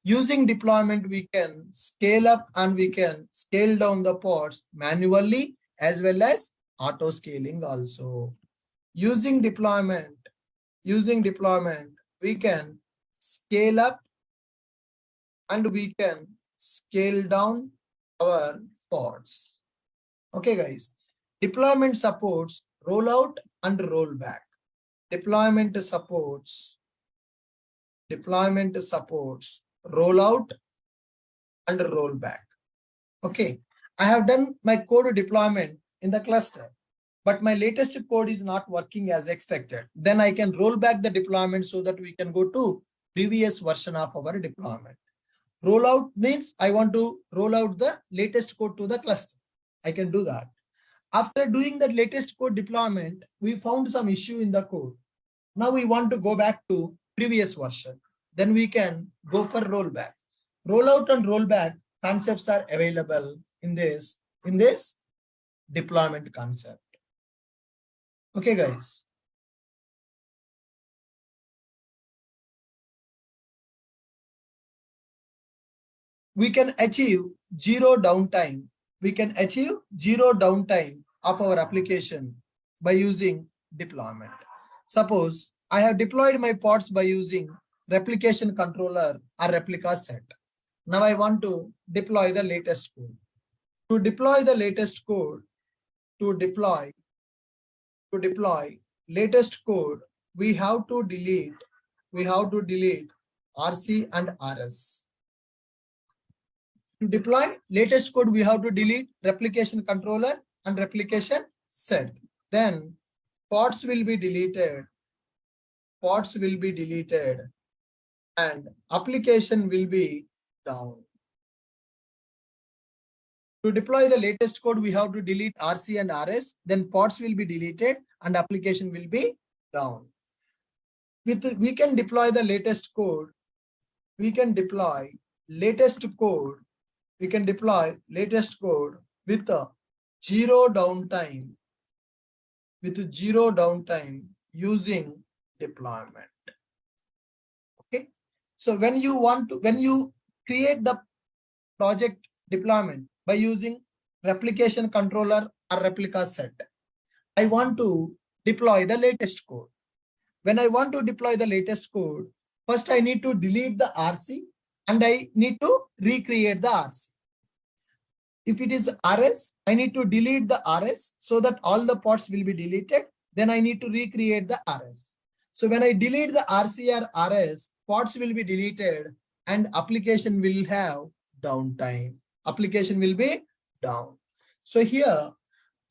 Using deployment, we can scale up and we can scale down the pods manually as well as auto scaling also. Using deployment, we can scale up and we can scale down our pods. Okay, guys. Deployment supports rollout and rollback. Deployment supports rollout and rollback. Okay, I have done my code deployment in the cluster, but my latest code is not working as expected. Then I can roll back the deployment so that we can go to previous version of our deployment. Rollout means I want to roll out the latest code to the cluster. I can do that. After doing the latest code deployment, we found some issue in the code. Now we want to go back to previous version. Then we can go for rollback. Rollout and rollback concepts are available in this deployment concept. Okay, guys. We can achieve zero downtime. We can achieve zero downtime of our application by using deployment. Suppose I have deployed my pods by using replication controller or replica set. Now I want to deploy the latest code. To deploy the latest code, to deploy latest code, we have to delete RC and RS. To deploy latest code, we have to delete replication controller and replication set. Then pods will be deleted. And application will be down. To deploy the latest code, we have to delete RC and RS. Then pods will be deleted and application will be down. We can deploy the latest code. We can deploy latest code with a zero downtime. Using deployment. Okay. So when you create the project deployment by using replication controller or replica set, I want to deploy the latest code. When I want to deploy the latest code, first I need to delete the RC and I need to recreate the RC. If it is RS, I need to delete the RS so that all the pods will be deleted. Then I need to recreate the RS. So when I delete the RC or RS, pods will be deleted and application will have downtime. Application will be down. So here,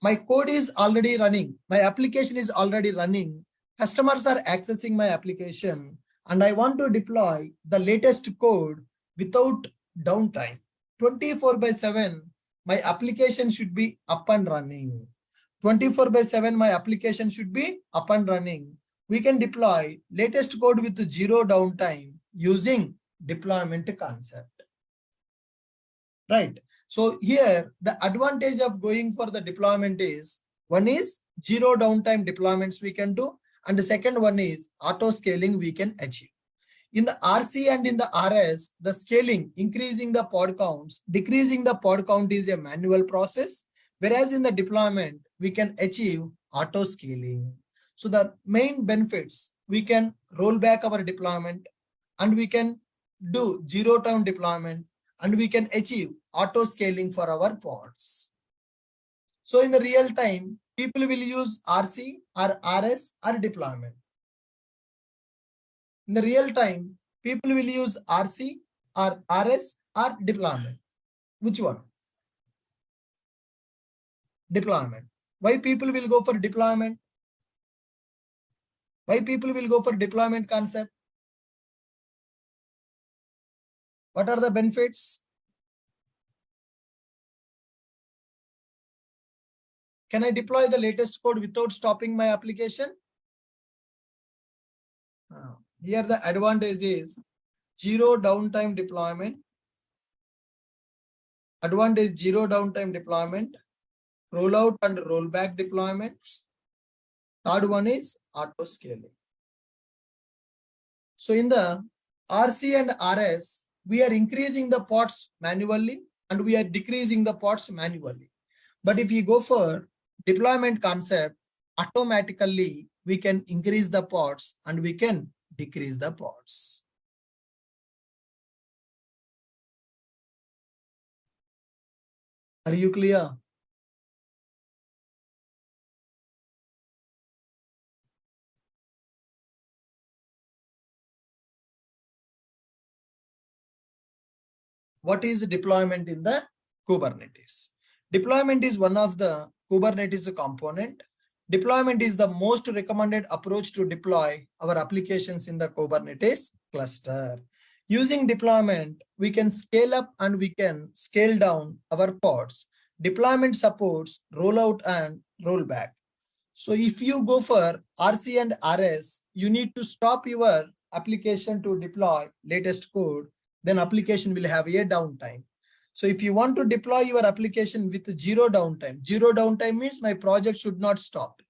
my code is already running. My application is already running. Customers are accessing my application and I want to deploy the latest code without downtime. 24/7, my application should be up and running. 24/7, my application should be up and running. We can deploy latest code with zero downtime using deployment concept. Right. So here, the advantage of going for the deployment is, one is zero downtime deployments we can do, and the second one is auto scaling we can achieve. In the RC and in the RS, the scaling, increasing the pod counts, decreasing the pod count is a manual process, whereas in the deployment, we can achieve auto scaling. So the main benefits, we can roll back our deployment and we can do zero time deployment and we can achieve auto scaling for our pods. So in the real time, people will use RC or RS or deployment. In the real time, people will use RC or RS or deployment. Which one? Deployment. Why people will go for deployment? Why people will go for deployment concept? What are the benefits? Can I deploy the latest code without stopping my application? Here the advantage is zero downtime deployment. Advantage zero downtime deployment, rollout and rollback deployments. Third one is auto scaling. So in the RC and RS, we are increasing the pods manually and we are decreasing the pods manually. But if you go for deployment concept, automatically we can increase the pods and we can decrease the pods. Are you clear? What is deployment in the Kubernetes? Deployment is one of the Kubernetes component. Deployment is the most recommended approach to deploy our applications in the Kubernetes cluster. Using deployment, we can scale up and we can scale down our pods. Deployment supports rollout and rollback. So if you go for RC and RS, you need to stop your application to deploy latest code, then application will have a downtime. So if you want to deploy your application with zero downtime means my project should not stop.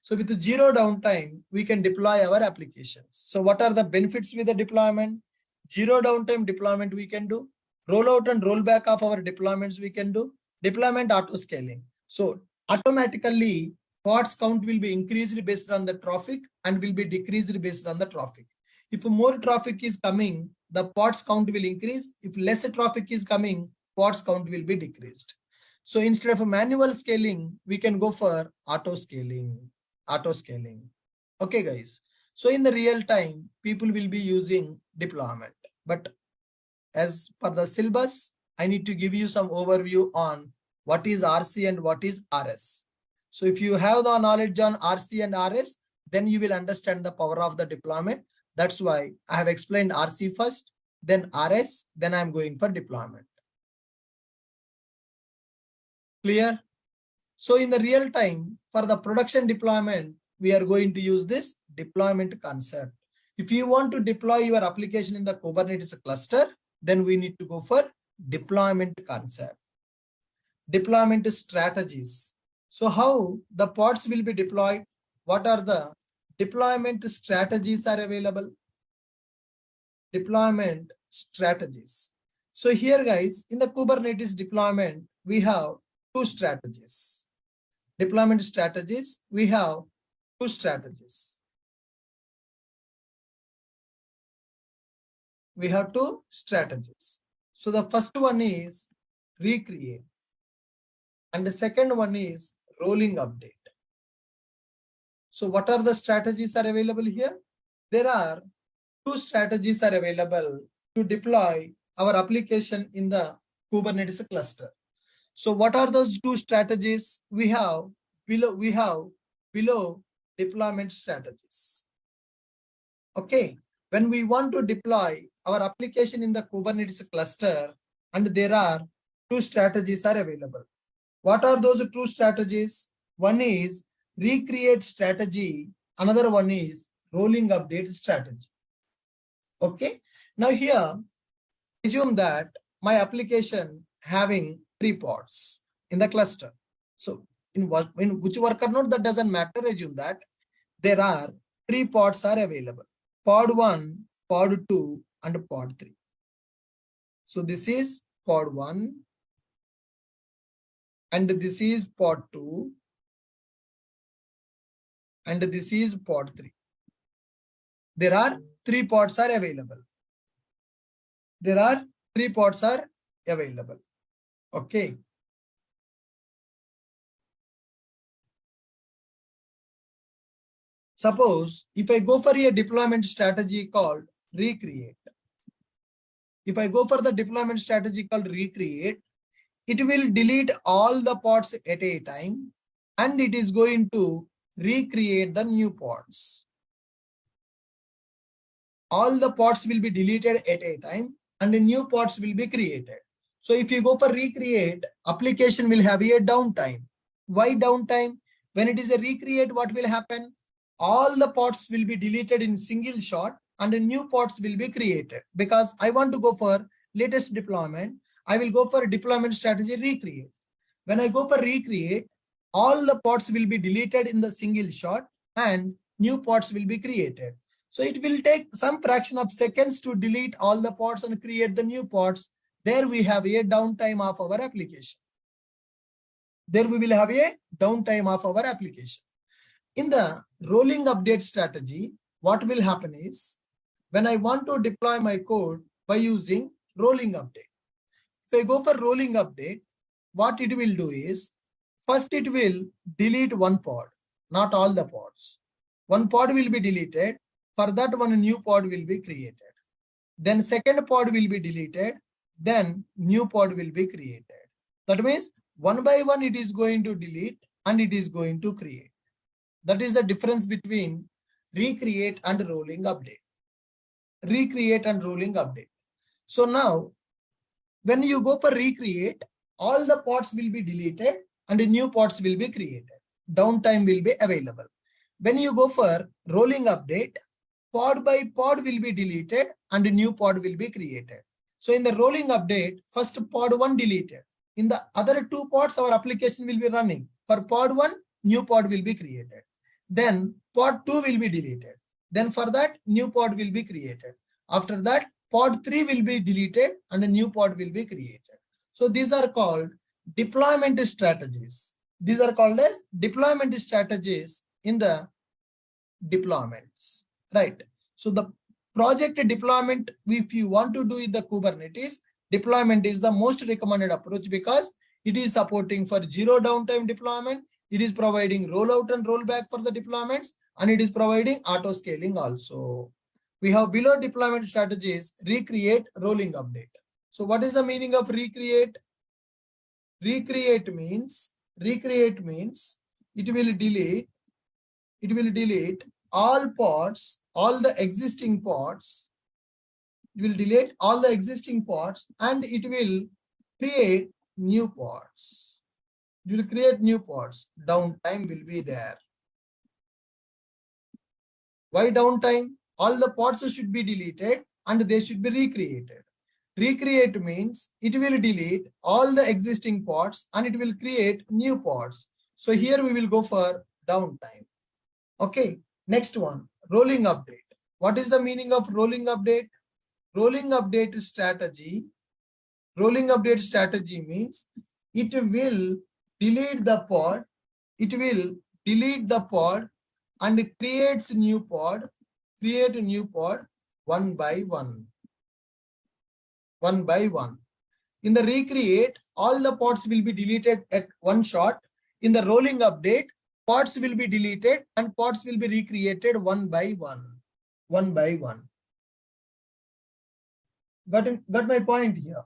So with zero downtime, we can deploy our applications. So what are the benefits with the deployment? Zero downtime deployment we can do. Rollout and rollback of our deployments we can do. Deployment auto scaling. So automatically pods count will be increased based on the traffic and will be decreased based on the traffic. If more traffic is coming, the pods count will increase. If less traffic is coming, pods count will be decreased. So instead of a manual scaling, we can go for auto scaling. Okay, guys. So in the real time, people will be using deployment. But as per the syllabus, I need to give you some overview on what is RC and what is RS. So if you have the knowledge on RC and RS, then you will understand the power of the deployment. That's why I have explained RC first, then RS, then I'm going for deployment. Clear? So in the real time, for the production deployment, we are going to use this deployment concept. If you want to deploy your application in the Kubernetes cluster, then we need to go for deployment concept. Deployment strategies. So how the pods will be deployed? What are the deployment strategies are available? Deployment strategies. So here guys, in the Kubernetes deployment, we have two strategies. Deployment strategies, we have two strategies. We have two strategies. So the first one is recreate. And the second one is rolling update. So what are the strategies are available here? There are two strategies are available to deploy our application in the Kubernetes cluster. So what are those two strategies? We have below deployment strategies. Okay, when we want to deploy our application in the Kubernetes cluster, and there are two strategies are available. What are those two strategies? One is recreate strategy, another one is rolling update strategy. Okay, now here assume that my application having 3 pods in the cluster. So in which worker node, that doesn't matter. Assume that there are 3 pods are available: pod 1, pod 2 and pod 3. So this is pod 1 and this is pod 2 and this is pod 3. There are 3 pods are available. There are 3 pods are available. Okay. Suppose if I go for a deployment strategy called recreate. If I go for the deployment strategy called recreate, it will delete all the pods at a time and it is going to recreate the new pods. all the pods will be deleted at a time and new pods will be created. So if you go for recreate, application will have a downtime. Why downtime? When it is a recreate, what will happen? All the pods will be deleted in single shot and new pods will be created. Because I want to go for latest deployment, I will go for deployment strategy recreate. When I go for recreate, all the pods will be deleted in the single shot and new pods will be created. So it will take some fraction of seconds to delete all the pods and create the new pods. There we have a downtime of our application. There we will have a downtime of our application. In the rolling update strategy, what will happen is when I want to deploy my code by using rolling update. If I go for rolling update, what it will do is first it will delete one pod, not all the pods. One pod will be deleted. For that one new pod will be created. Then second pod will be deleted. Then new pod will be created. That means one by one it is going to delete and it is going to create. That is the difference between recreate and rolling update. Recreate and rolling update. So now, when you go for recreate, all the pods will be deleted and new pods will be created. Downtime will be available. When you go for rolling update, pod by pod will be deleted and a new pod will be created. So in the rolling update, first pod 1 deleted. In the other 2 pods, our application will be running. For pod 1, new pod will be created. Then pod 2 will be deleted. Then for that, new pod will be created. After that, pod 3 will be deleted and a new pod will be created. So these are called deployment strategies. These are called as deployment strategies in the deployments, right? So the project deployment, if you want to do in the Kubernetes, deployment is the most recommended approach because it is supporting for zero downtime deployment. It is providing rollout and rollback for the deployments, and it is providing auto scaling also. We have below deployment strategies, recreate, rolling update. So what is the meaning of recreate? Recreate means it will delete all pods, all the existing pods. It will delete all the existing pods and it will create new pods. It will create new pods. Downtime will be there. Why downtime? All the pods should be deleted and they should be recreated. Recreate means it will delete all the existing pods and it will create new pods. So here we will go for downtime. Okay, next one, rolling update. What is the meaning of rolling update? Rolling update strategy means it will delete the pod, and creates new pod, create a new pod one by one. In the recreate, all the pods will be deleted at one shot. In the rolling update, pods will be deleted and pods will be recreated one by one. Got my point here?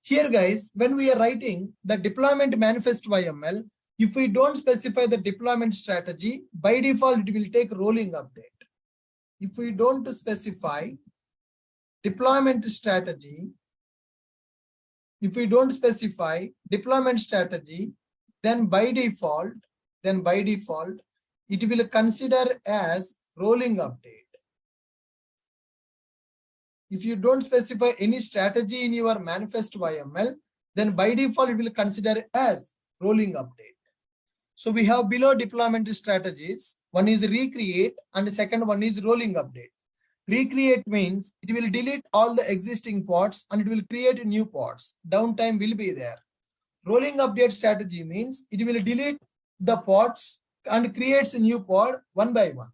Here guys, when we are writing the deployment manifest YML, if we don't specify the deployment strategy, by default it will take rolling update. If we don't specify deployment strategy, then by default it will consider as rolling update. If you don't specify any strategy in your manifest YML, then by default it will consider as rolling update. So we have below deployment strategies. One is recreate and the second one is rolling update. Recreate means it will delete all the existing pods and it will create new pods. Downtime will be there. Rolling update strategy means it will delete the pods and creates a new pod one by one.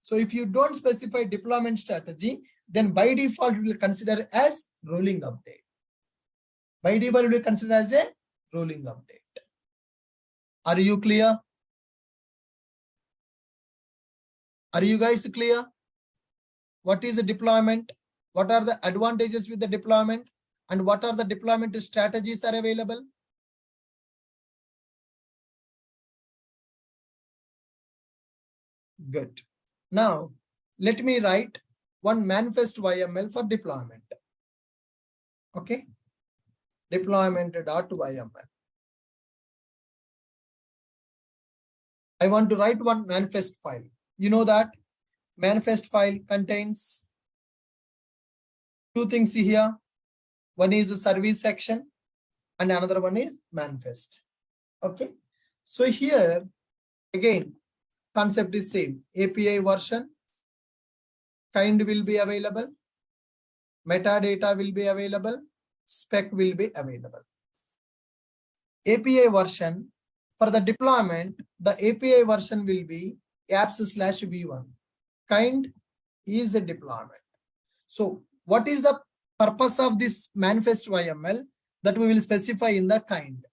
So if you don't specify deployment strategy, then by default it will consider as rolling update. By default it will consider as a rolling update. Are you clear? Are you guys clear? What is the deployment? What are the advantages with the deployment? And what are the deployment strategies are available? Good. Now, let me write one manifest YML for deployment. Okay. Deployment.yml. I want to write one manifest file. You know that manifest file contains two things here. One is the service section and another one is manifest. Okay. So here again, concept is same. API version, kind will be available, metadata will be available, spec will be available. API version, for the deployment, the API version will be apps/v1. Kind is a deployment. So what is the purpose of this manifest YML that we will specify in the kind?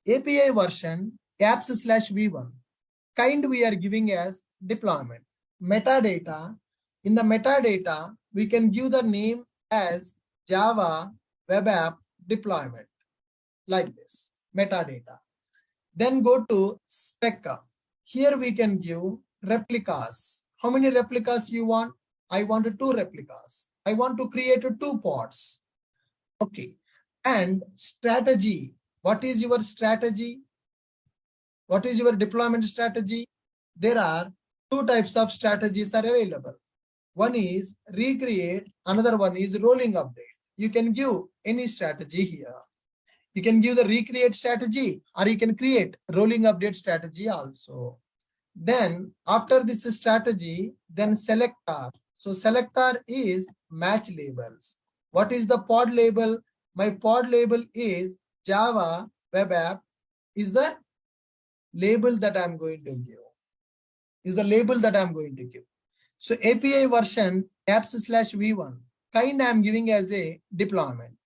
API version apps/v1. Kind we are giving as deployment. Metadata, in the metadata, we can give the name as Java web app deployment, like this, metadata. Then go to spec. Here we can give replicas. How many replicas you want? I want 2 replicas. I want to create 2 pods. Okay. And strategy. What is your strategy? What is your deployment strategy? There are 2 types of strategies are available. One is recreate, another one is rolling update. You can give any strategy here. You can give the recreate strategy or you can create rolling update strategy also. Then after this strategy, then selector. So selector is match labels. What is the pod label? My pod label is Java web app is the label that I'm going to give. Is the label that I'm going to give. So API version apps/v1. Kind I'm giving as a deployment.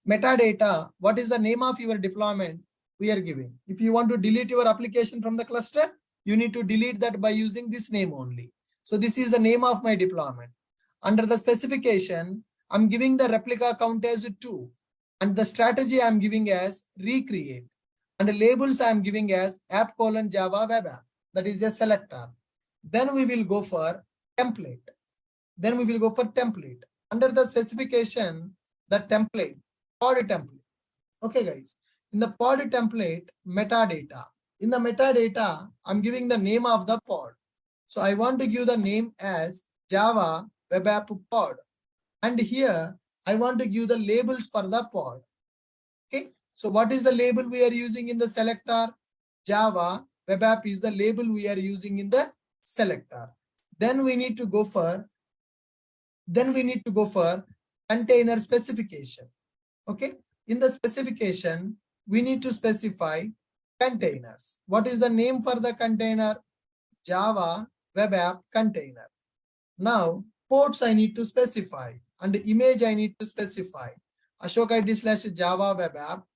Metadata, what is the name of your deployment? We are giving. If you want to delete your application from the cluster, you need to delete that by using this name only. So this is the name of my deployment. Under the specification, I'm giving the replica count as 2. And the strategy I'm giving as recreate. And the labels I'm giving as app:/Java web app. That is a selector. Then we will go for template. Under the specification, the template, pod template. Okay, guys. In the pod template, metadata. In the metadata, I'm giving the name of the pod. So I want to give the name as Java web app pod. And here, I want to give the labels for the pod. Okay. So what is the label we are using in the selector? Java web app is the label we are using in the selector. Then we need to go for container specification. Okay. In the specification, we need to specify containers. What is the name for the container? Java web app container. Now, ports I need to specify and image I need to specify. Ashok ID/Java web app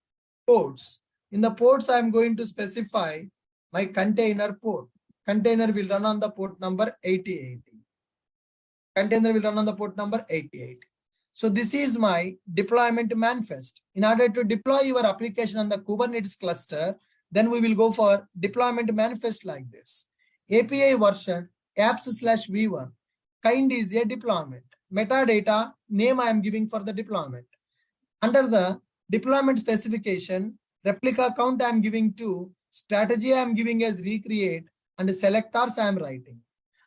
ports. In the ports, I am going to specify my container port. Container will run on the port number 8080. So this is my deployment manifest. In order to deploy your application on the Kubernetes cluster, then we will go for deployment manifest like this. API version apps/v1. Kind is a deployment. Metadata, name I am giving for the deployment. Under the deployment specification, replica count I am giving 2, strategy I am giving as recreate, and selectors I am writing.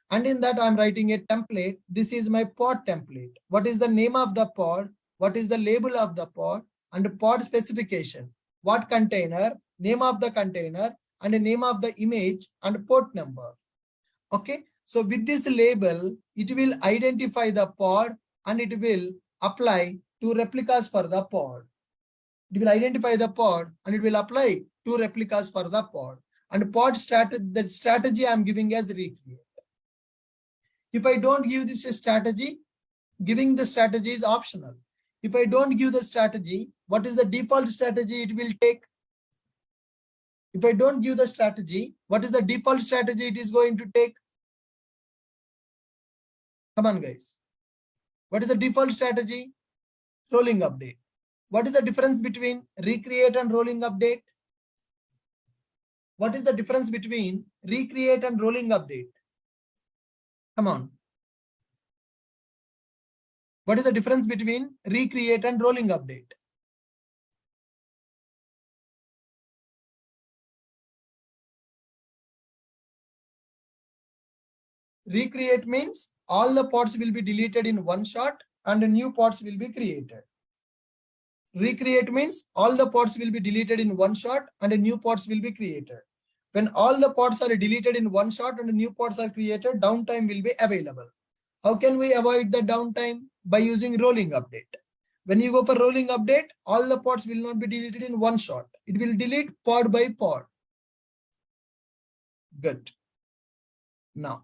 And in that I am writing a template. This is my pod template. What is the name of the pod? What is the label of the pod? And pod specification. What container, name of the container, and the name of the image and port number. Okay. So with this label, it will identify the pod and it will apply 2 replicas for the pod. It will identify the pod and it will apply 2 replicas for the pod. And pod the strategy I am giving as recreate. If I don't give this strategy, giving the strategy is optional. If I don't give the strategy, what is the default strategy it will take? If I don't give the strategy, what is the default strategy it is going to take? Come on, guys. What is the default strategy? Rolling update. What is the difference between recreate and rolling update? What is the difference between recreate and rolling update? Come on. What is the difference between recreate and rolling update? Recreate means all the pods will be deleted in one shot and new pods will be created. Recreate means all the pods will be deleted in one shot and new pods will be created. When all the pods are deleted in one shot and new pods are created, downtime will be available. How can we avoid the downtime? By using rolling update. When you go for rolling update, all the pods will not be deleted in one shot. It will delete pod by pod. Good. Now,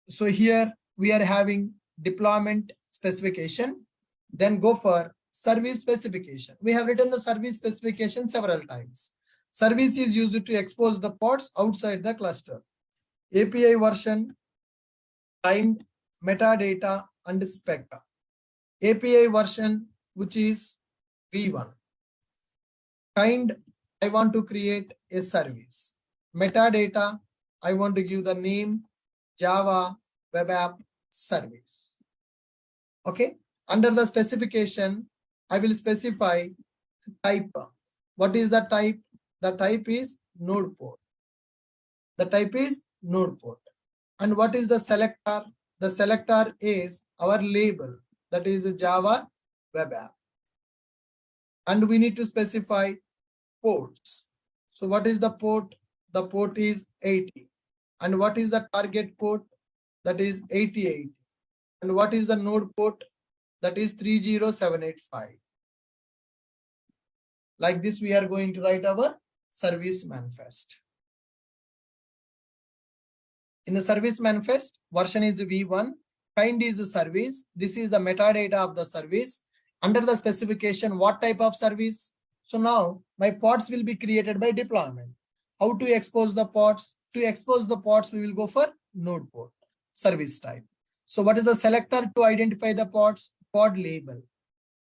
so here we are having deployment specification. Then go for service specification. We have written the service specification several times. Service is used to expose the pods outside the cluster. API version, kind, metadata, and spec. API version, which is v1. Kind, I want to create a service. Metadata, I want to give the name Java Web App Service. Okay. Under the specification, I will specify type. What is the type? The type is node port. The type is node port. And what is the selector? The selector is our label. That is Java Web App. And we need to specify ports. So what is the port? The port is 80. And what is the target port? That is 88. And what is the node port? That is 30785. Like this, we are going to write our service manifest. In the service manifest, version is v1, kind is the service. This is the metadata of the service. Under the specification, what type of service? So now my pods will be created by deployment. How to expose the pods? To expose the pods, we will go for node port, service type. So what is the selector to identify the pods? Pod label.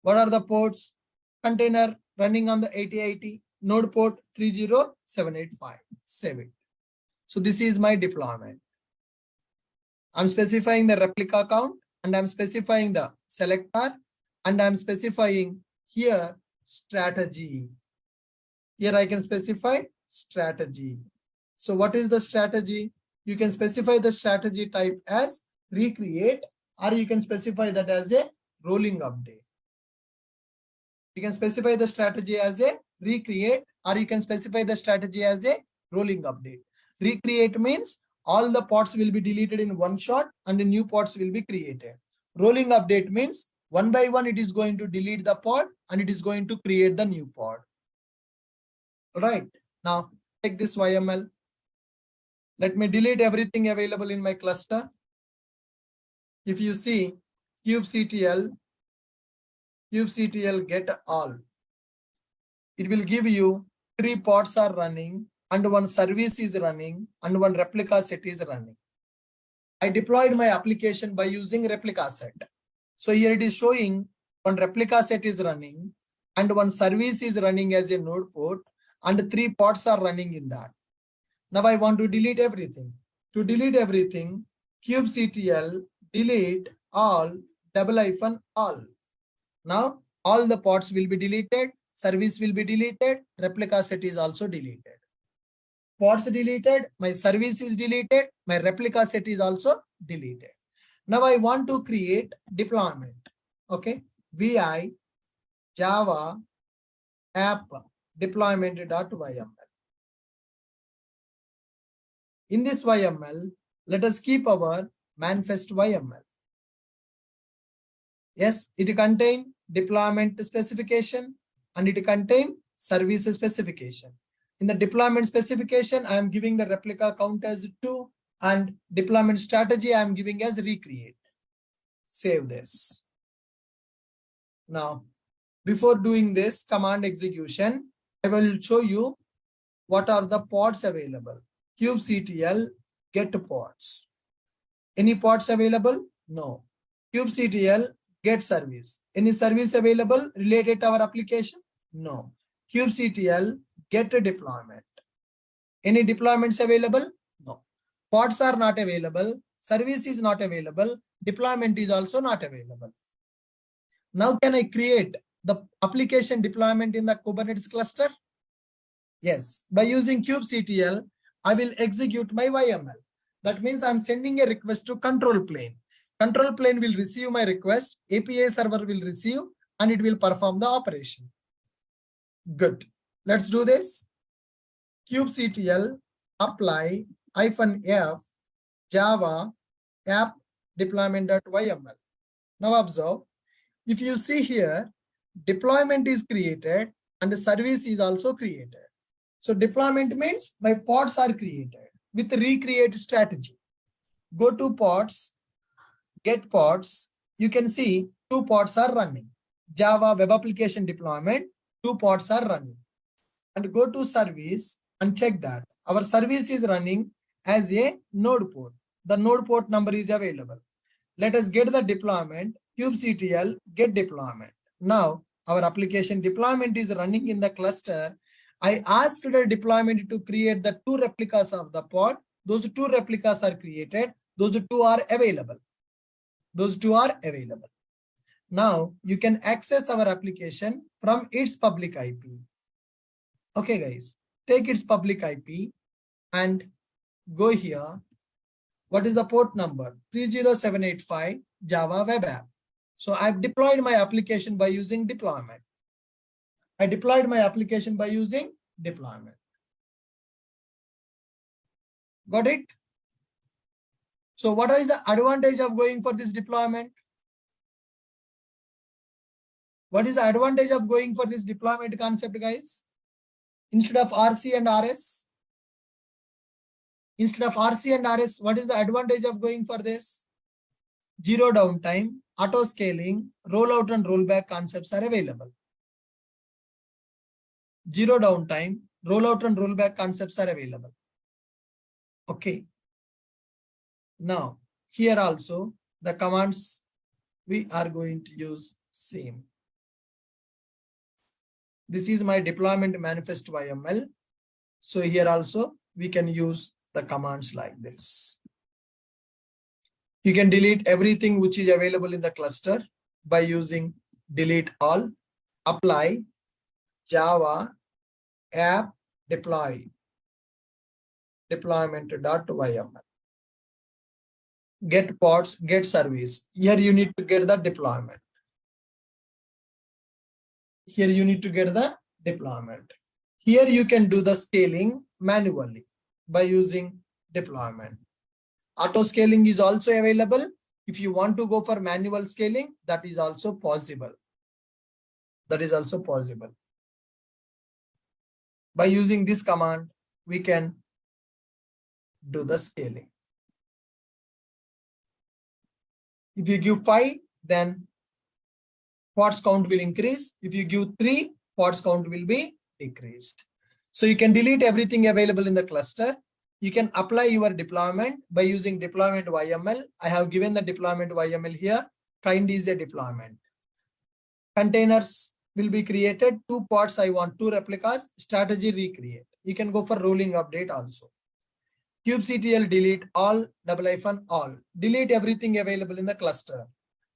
What are the ports? Container running on the 8080, node port 30785. Save it. So this is my deployment. I'm specifying the replica count and I'm specifying the selector and I'm specifying here strategy. Here I can specify strategy. So what is the strategy? You can specify the strategy type as recreate, or you can specify that as a rolling update. You can specify the strategy as a recreate, or you can specify the strategy as a rolling update. Recreate means all the pods will be deleted in one shot and the new pods will be created. Rolling update means one by one it is going to delete the pod and it is going to create the new pod. All right. Now take this YML. Let me delete everything available in my cluster. If you see kubectl get all, it will give you 3 pods are running and 1 service is running and 1 replica set is running. I deployed my application by using replica set. So here it is showing 1 replica set is running and 1 service is running as a node port and 3 pods are running in that. Now I want to delete everything. To delete everything, kubectl delete all all. Now all the pods will be deleted, service will be deleted, replica set is also deleted. Pods deleted, my service is deleted, my replica set is also deleted. Now I want to create deployment. Okay, vi java app deployment.yml. In this YML, let us keep our manifest YML. Yes, it contains deployment specification and it contains service specification. In the deployment specification, I am giving the replica count as 2 and deployment strategy I am giving as recreate. Save this. Now, before doing this command execution, I will show you what are the pods available. kubectl get pods. Any pods available? No. kubectl get service. Any service available related to our application? No. kubectl get a deployment. Any deployments available? No. Pods are not available. Service is not available. Deployment is also not available. Now can I create the application deployment in the Kubernetes cluster? Yes, by using kubectl, I will execute my YML. That means I'm sending a request to control plane. Control plane will receive my request, API server will receive, and it will perform the operation. Good. Let's do this. Kubectl apply -f Java app deployment.yml. Now observe, if you see here, deployment is created and the service is also created. So deployment means my pods are created with recreate strategy. Go to pods, get pods. You can see 2 pods are running. Java web application deployment, 2 pods are running. And go to service and check that our service is running as a node port. The node port number is available. Let us get the deployment, kubectl get deployment. Now our application deployment is running in the cluster. I asked the deployment to create the 2 replicas of the pod. Those 2 replicas are created. Those 2 are available. Those 2 are available. Now you can access our application from its public IP. Okay, guys, take its public IP and go here. What is the port number? 30785 Java web app. So I've deployed my application by using deployment. I deployed my application by using deployment. Got it? So what is the advantage of going for this deployment? What is the advantage of going for this deployment concept, guys? Instead of RC and RS? Instead of RC and RS, what is the advantage of going for this? Zero downtime, auto scaling, rollout and rollback concepts are available. Zero downtime, rollout and rollback concepts are available. Okay. Now, here also the commands we are going to use same. This is my deployment manifest YML. So here also we can use the commands like this. You can delete everything which is available in the cluster by using delete all, apply, Java, app, deploy, deployment.yml. Get pods, get service. Here you need to get the deployment. Here you need to get the deployment. Here you can do the scaling manually by using deployment. Auto scaling is also available. If you want to go for manual scaling, that is also possible. That is also possible. By using this command, we can do the scaling. If you give 5, then pods count will increase. If you give 3, pods count will be decreased. So you can delete everything available in the cluster. You can apply your deployment by using deployment YML. I have given the deployment YML here. Kind is a deployment. Containers will be created. 2 pods, I want 2 replicas. Strategy recreate. You can go for rolling update also. kubectl delete all all. Delete everything available in the cluster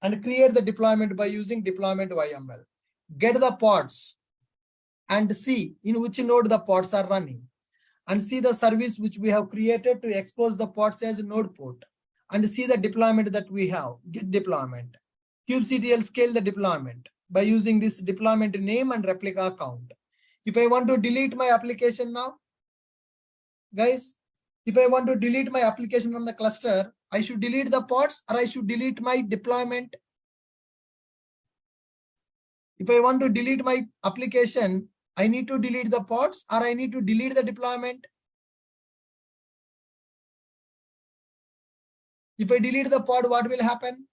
and create the deployment by using deployment YML. Get the pods and see in which node the pods are running, and see the service which we have created to expose the pods as node port, and see the deployment that we have. Get deployment. kubectl scale the deployment by using this deployment name and replica count. If I want to delete my application now, guys, if I want to delete my application from the cluster, I should delete the pods or I should delete my deployment. If I want to delete my application, I need to delete the pods or I need to delete the deployment. If I delete the pod, what will happen?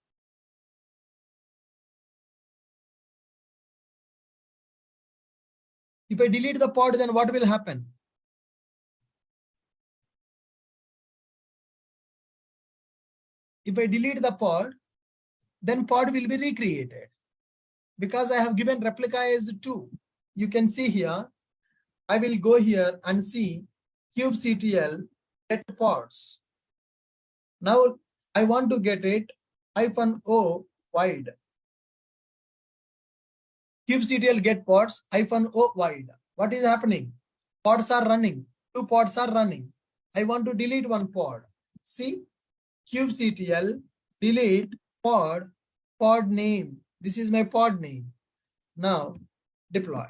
If I delete the pod, then what will happen? If I delete the pod, then pod will be recreated because I have given replica as 2. You can see here, I will go here and see kubectl get pods. Now I want to get it -o wide. kubectl get pods -o void. What is happening? Pods are running. 2 pods are running. I want to delete one pod. See, kubectl delete pod name. This is my pod name. Now deploy,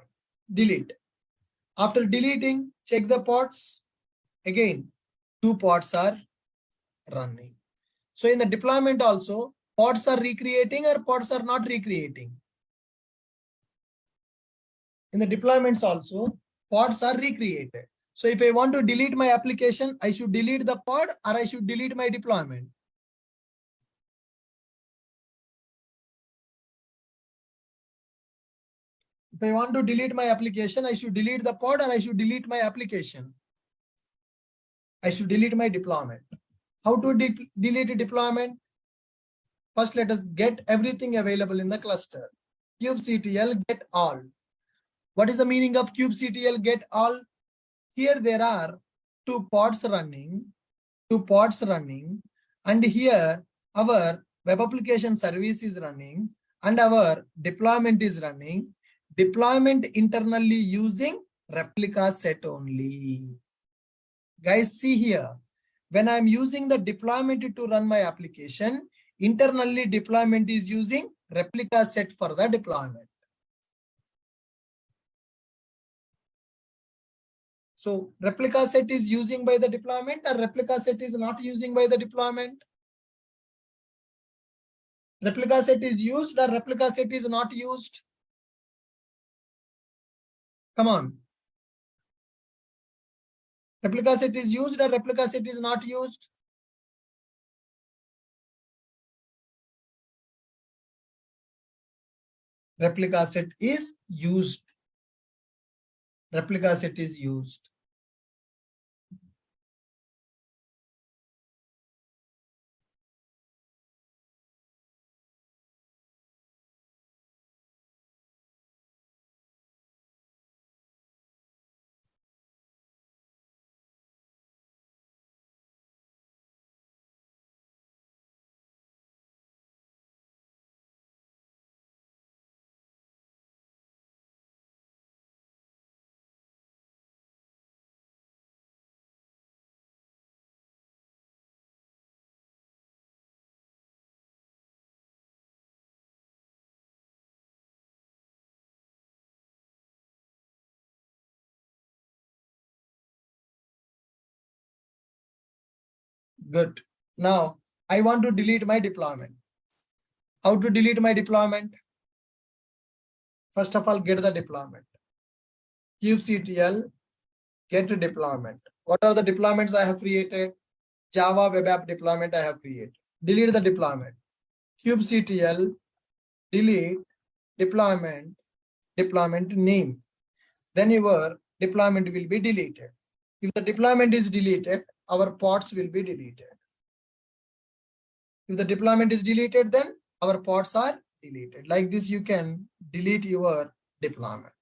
delete. After deleting, check the pods. Again, 2 pods are running. So in the deployment also, pods are recreating or pods are not recreating. In the deployments also, pods are recreated. So if I want to delete my application, I should delete the pod or I should delete my deployment. If I want to delete my application, I should delete the pod or I should delete my application. I should delete my deployment. How to delete a deployment? First, let us get everything available in the cluster. kubectl get all. What is the meaning of kubectl get all? Here there are 2 pods running, and here our web application service is running and our deployment is running. Deployment internally using replica set only. Guys, see here. When I'm using the deployment to run my application, internally deployment is using replica set for the deployment. So replica set is using by the deployment or replica set is not using by the deployment? Replica set is used or replica set is not used? Come on. Replica set is used or replica set is not used? Replica set is used. Replica set is used. Good. Now, I want to delete my deployment. How to delete my deployment? First of all, get the deployment. kubectl get deployment. What are the deployments I have created? Java web app deployment I have created. Delete the deployment. kubectl delete deployment name. Then your deployment will be deleted. If the deployment is deleted, our pods will be deleted. If the deployment is deleted, then our pods are deleted. Like this, you can delete your deployment.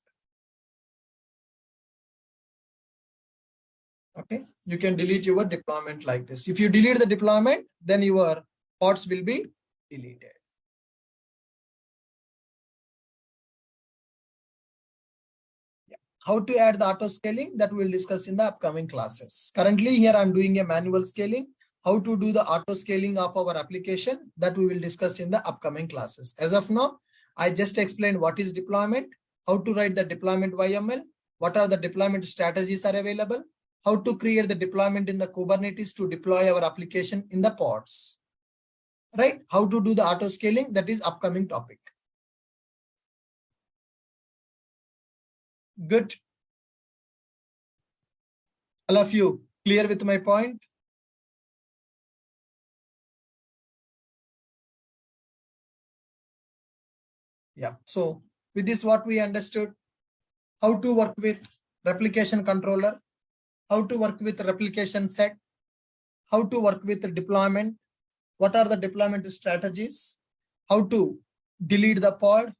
Okay, you can delete your deployment like this. If you delete the deployment, then your pods will be deleted. Yeah. How to add the auto scaling, that we'll discuss in the upcoming classes. Currently, here I'm doing a manual scaling. How to do the auto scaling of our application, that we will discuss in the upcoming classes. As of now, I just explained what is deployment, how to write the deployment YML, what are the deployment strategies are available, how to create the deployment in the Kubernetes to deploy our application in the pods, right? How to do the auto scaling, that is upcoming topic. Good. All of you clear with my point? Yeah. So with this, what we understood, how to work with replication controller, how to work with replication set, how to work with the deployment, what are the deployment strategies, how to delete the pod,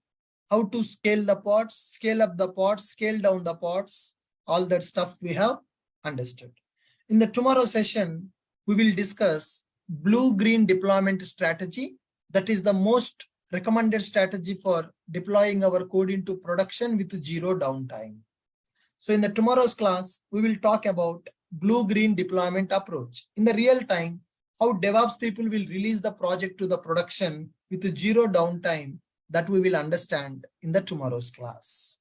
how to scale the pods, scale up the pods, scale down the pods, all that stuff we have understood. In the tomorrow session, we will discuss blue-green deployment strategy. That is the most recommended strategy for deploying our code into production with zero downtime. So in the tomorrow's class, we will talk about blue-green deployment approach. In the real time, how DevOps people will release the project to the production with zero downtime, that we will understand in the tomorrow's class.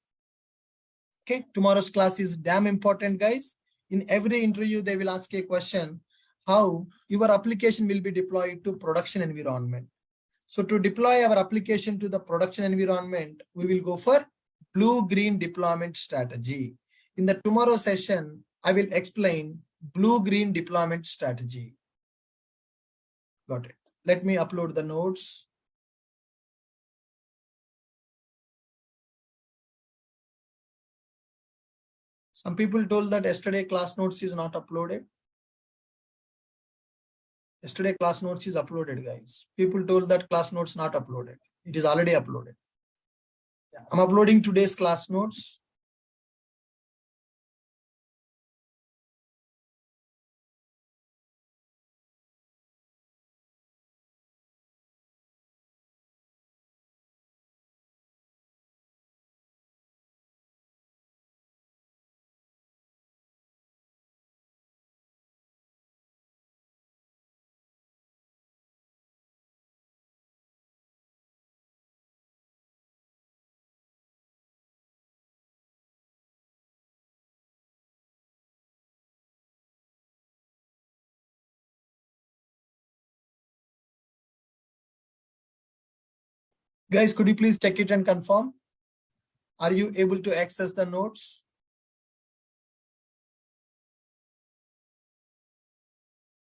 Okay, tomorrow's class is damn important, guys. In every interview, they will ask a question, how your application will be deployed to production environment. So to deploy our application to the production environment, we will go for blue-green deployment strategy. In the tomorrow session, I will explain blue-green deployment strategy. Got it. Let me upload the notes. Some people told that yesterday class notes is not uploaded. Yesterday class notes is uploaded, guys. People told that class notes not uploaded. It is already uploaded. Yeah. I'm uploading today's class notes. Guys, could you please check it and confirm? Are you able to access the notes?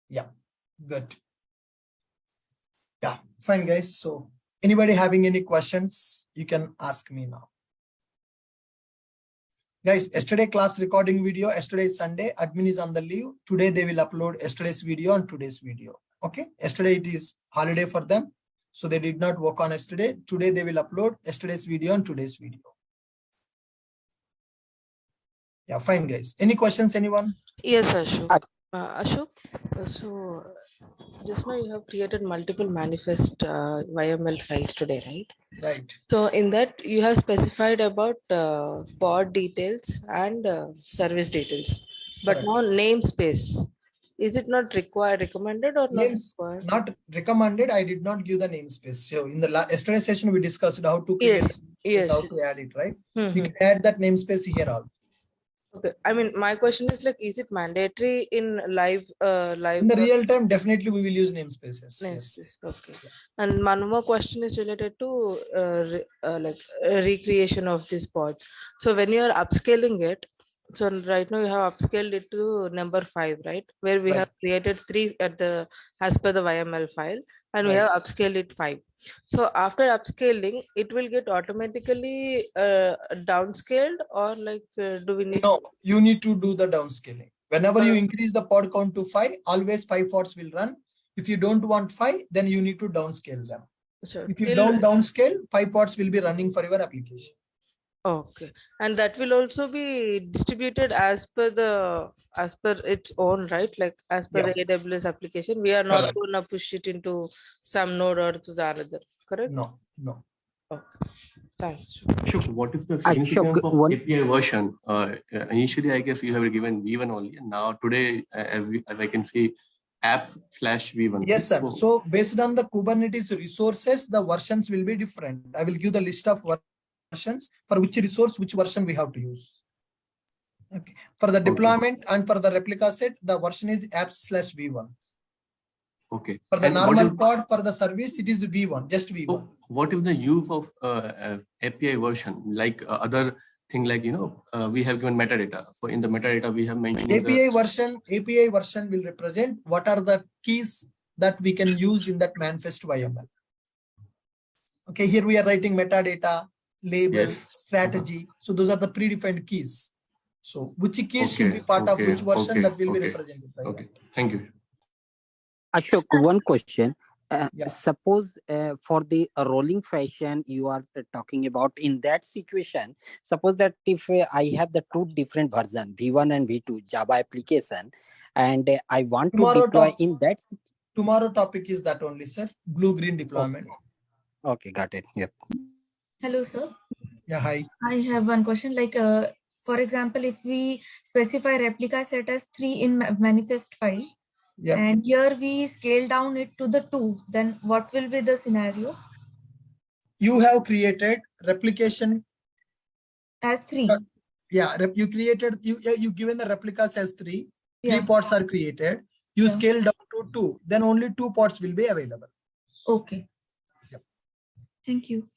Yeah, good. Yeah, fine, guys. So anybody having any questions, you can ask me now. Guys, yesterday class recording video, yesterday is Sunday, admin is on the leave. Today they will upload yesterday's video and today's video. Okay, yesterday it is holiday for them, so they did not work on yesterday. Today they will upload yesterday's video and today's video. Yeah, fine, guys. Any questions, anyone? Yes, Ashok. Ashok, so just now you have created multiple manifest YML files today, right? Right. So in that you have specified about pod details and service details, but Correct. now namespace. Is it not recommended or Names not required? not recommended. I did not give the namespace. So in the yesterday session, we discussed how to create Yes. how to add it, right? Mm-hmm. We can add that namespace here also. Okay. I mean, my question is like, is it mandatory in live? In the real time, definitely we will use namespaces. Yes. Okay. Yeah. And one more question is related to recreation of these pods. So when you are upscaling it, so right now you have upscaled it to number 5, right? Where we have created 3 at the as per the YML file, and we have upscaled it 5. So after upscaling, it will get automatically downscaled, or like do we need? No, you need to do the downscaling. Whenever you increase the pod count to 5, always 5 pods will run. If you don't want 5, then you need to downscale them. So if you don't downscale, 5 pods will be running for your application. Okay, and that will also be distributed as per its own, right? Like as per the AWS application, we are not going to push it into some node or to the other, correct? No. Okay, thanks. Ashok, what is the significance of API version? Initially, I guess you have given V1 only, and now today, as I can see, apps/V1. Yes, sir. So based on the Kubernetes resources, the versions will be different. I will give the list of versions for which resource, which version we have to use. Okay. For the deployment and for the replica set, the version is apps/V1. Okay. For the normal pod, for the service, it is V1, just V1. So what is the use of API version? Like other thing, like, we have given metadata. So in the metadata, we have mentioned API version will represent what are the keys that we can use in that manifest YML. Okay, here we are writing metadata, label, strategy. So those are the predefined keys. So which keys should be part of which version, that will be represented. Okay, thank you. Ashok, one question. Suppose for the rolling fashion you are talking about, in that situation, suppose that if I have the 2 different versions, V1 and V2 Java application, and I want to deploy in that. Tomorrow topic is that only, sir. Blue-green deployment. Okay, got it. Yep. Hello, sir. Yeah, hi. I have one question. For example, if we specify replica set as 3 in manifest file, Yeah. and here we scale down it to the 2, then what will be the scenario? You have created replication as 3. Yeah, you created you given the replicas as 3. 3 Yeah. pods are created. You Yeah. scale down to 2. Then only 2 pods will be available. Okay. Yep. Thank you.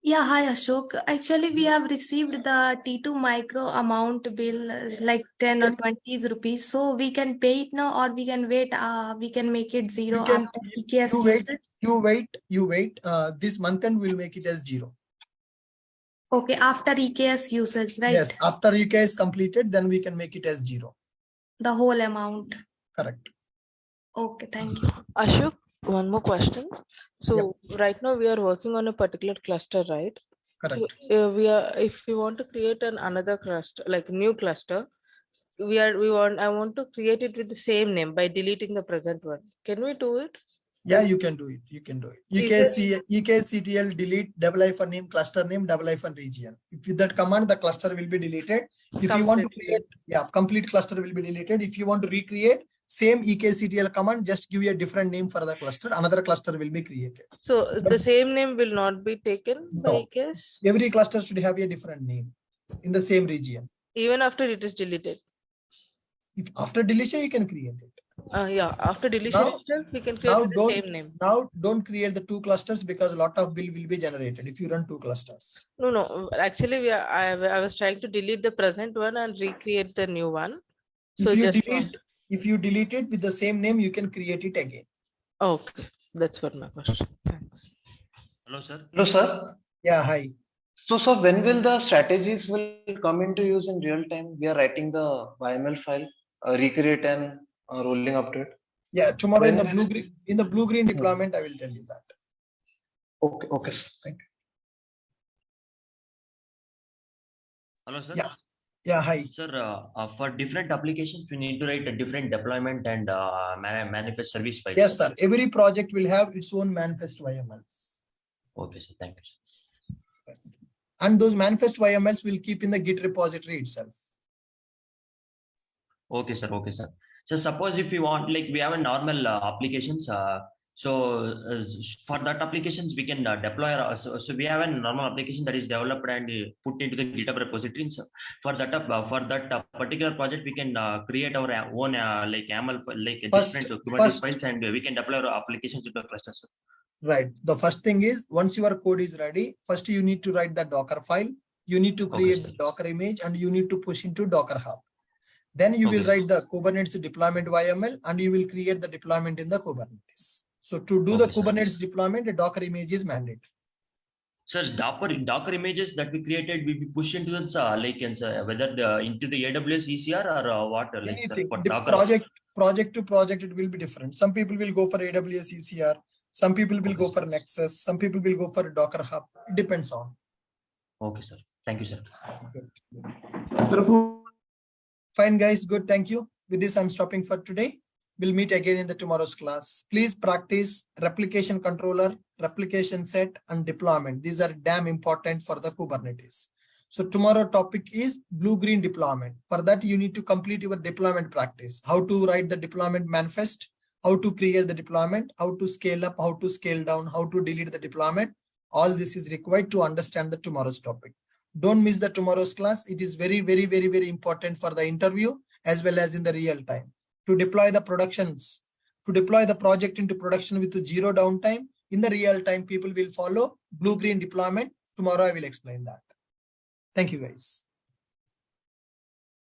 Yeah, hi Ashok. Actually, we have received the T2 micro amount bill like 10 or 20 rupees. So we can pay it now, or we can wait. We can make it 0 after EKS you wait. usage. You wait. This month end will make it as 0. Okay, after EKS usage, right? Yes, after EKS completed, then we can make it as 0. The whole amount. Correct. Okay, thank you. Ashok, one more question. So right now we are working on a particular cluster, right? Correct. So if we want to create another cluster, like new cluster, I want to create it with the same name by deleting the present one. Can we do it? Yeah, you can do it. You can do it. EKCTL delete double-hyphen name, cluster name, double-hyphen region. If with that command, the cluster will be deleted. If you want to create, complete cluster will be deleted. If you want to recreate, same EKCTL command, just give you a different name for the cluster. Another cluster will be created. So the same name will not be taken by EKS? Every cluster should have a different name in the same region. Even after it is deleted? If after deletion, you can create it. After deletion itself, we can create the same name. Now don't create the 2 clusters because a lot of bill will be generated if you run 2 clusters. No. Actually, I was trying to delete the present one and recreate the new one. So if you delete it with the same name, you can create it again. Okay, that's what my question. Thanks. Hello, sir. Hello, sir. Yeah, hi. So, sir, when will the strategies will come into use in real time? We are writing the YML file, recreate and rolling update. Yeah, tomorrow in the blue-green deployment, I will tell you that. Okay, sir. Thank you. Hello, sir. Yeah, hi. Sir, for different applications, we need to write a different deployment and manifest service file. Yes, sir. Every project will have its own manifest YMLs. Okay, sir. Thank you, sir. And those manifest YMLs will keep in the Git repository itself. Okay, sir. Okay, sir. So suppose if we want, like we have a normal applications, for that applications we can deploy. So we have a normal application that is developed and put into the GitHub repository. So for that particular project, we can create our own like YAML, like different Kubernetes files, and we can deploy our applications into the cluster. Sir. Right. The first thing is, once your code is ready, first you need to write the Docker file. You need to create the Docker image, and you need to push into Docker Hub. Then you will write the Kubernetes deployment YML, and you will create the deployment in the Kubernetes. So to do the Kubernetes deployment, a Docker image is mandatory. Sir, Docker images that we created will be pushed into the whether into the AWS ECR or what? Anything. For Docker project to project, it will be different. Some people will go for AWS ECR. Some people will go for Nexus. Some people will go for Docker Hub. It depends on. Okay, sir. Thank you, sir. Fine, guys. Good. Thank you. With this, I'm stopping for today. We'll meet again in the tomorrow's class. Please practice replication controller, replication set, and deployment. These are damn important for the Kubernetes. So tomorrow topic is blue-green deployment. For that, you need to complete your deployment practice. How to write the deployment manifest, how to create the deployment, how to scale up, how to scale down, how to delete the deployment. All this is required to understand the tomorrow's topic. Don't miss the tomorrow's class. It is very, very, very, very important for the interview as well as in the real time. To deploy the productions, to deploy the project into production with 0 downtime, in the real time, people will follow blue-green deployment. Tomorrow, I will explain that. Thank you, guys.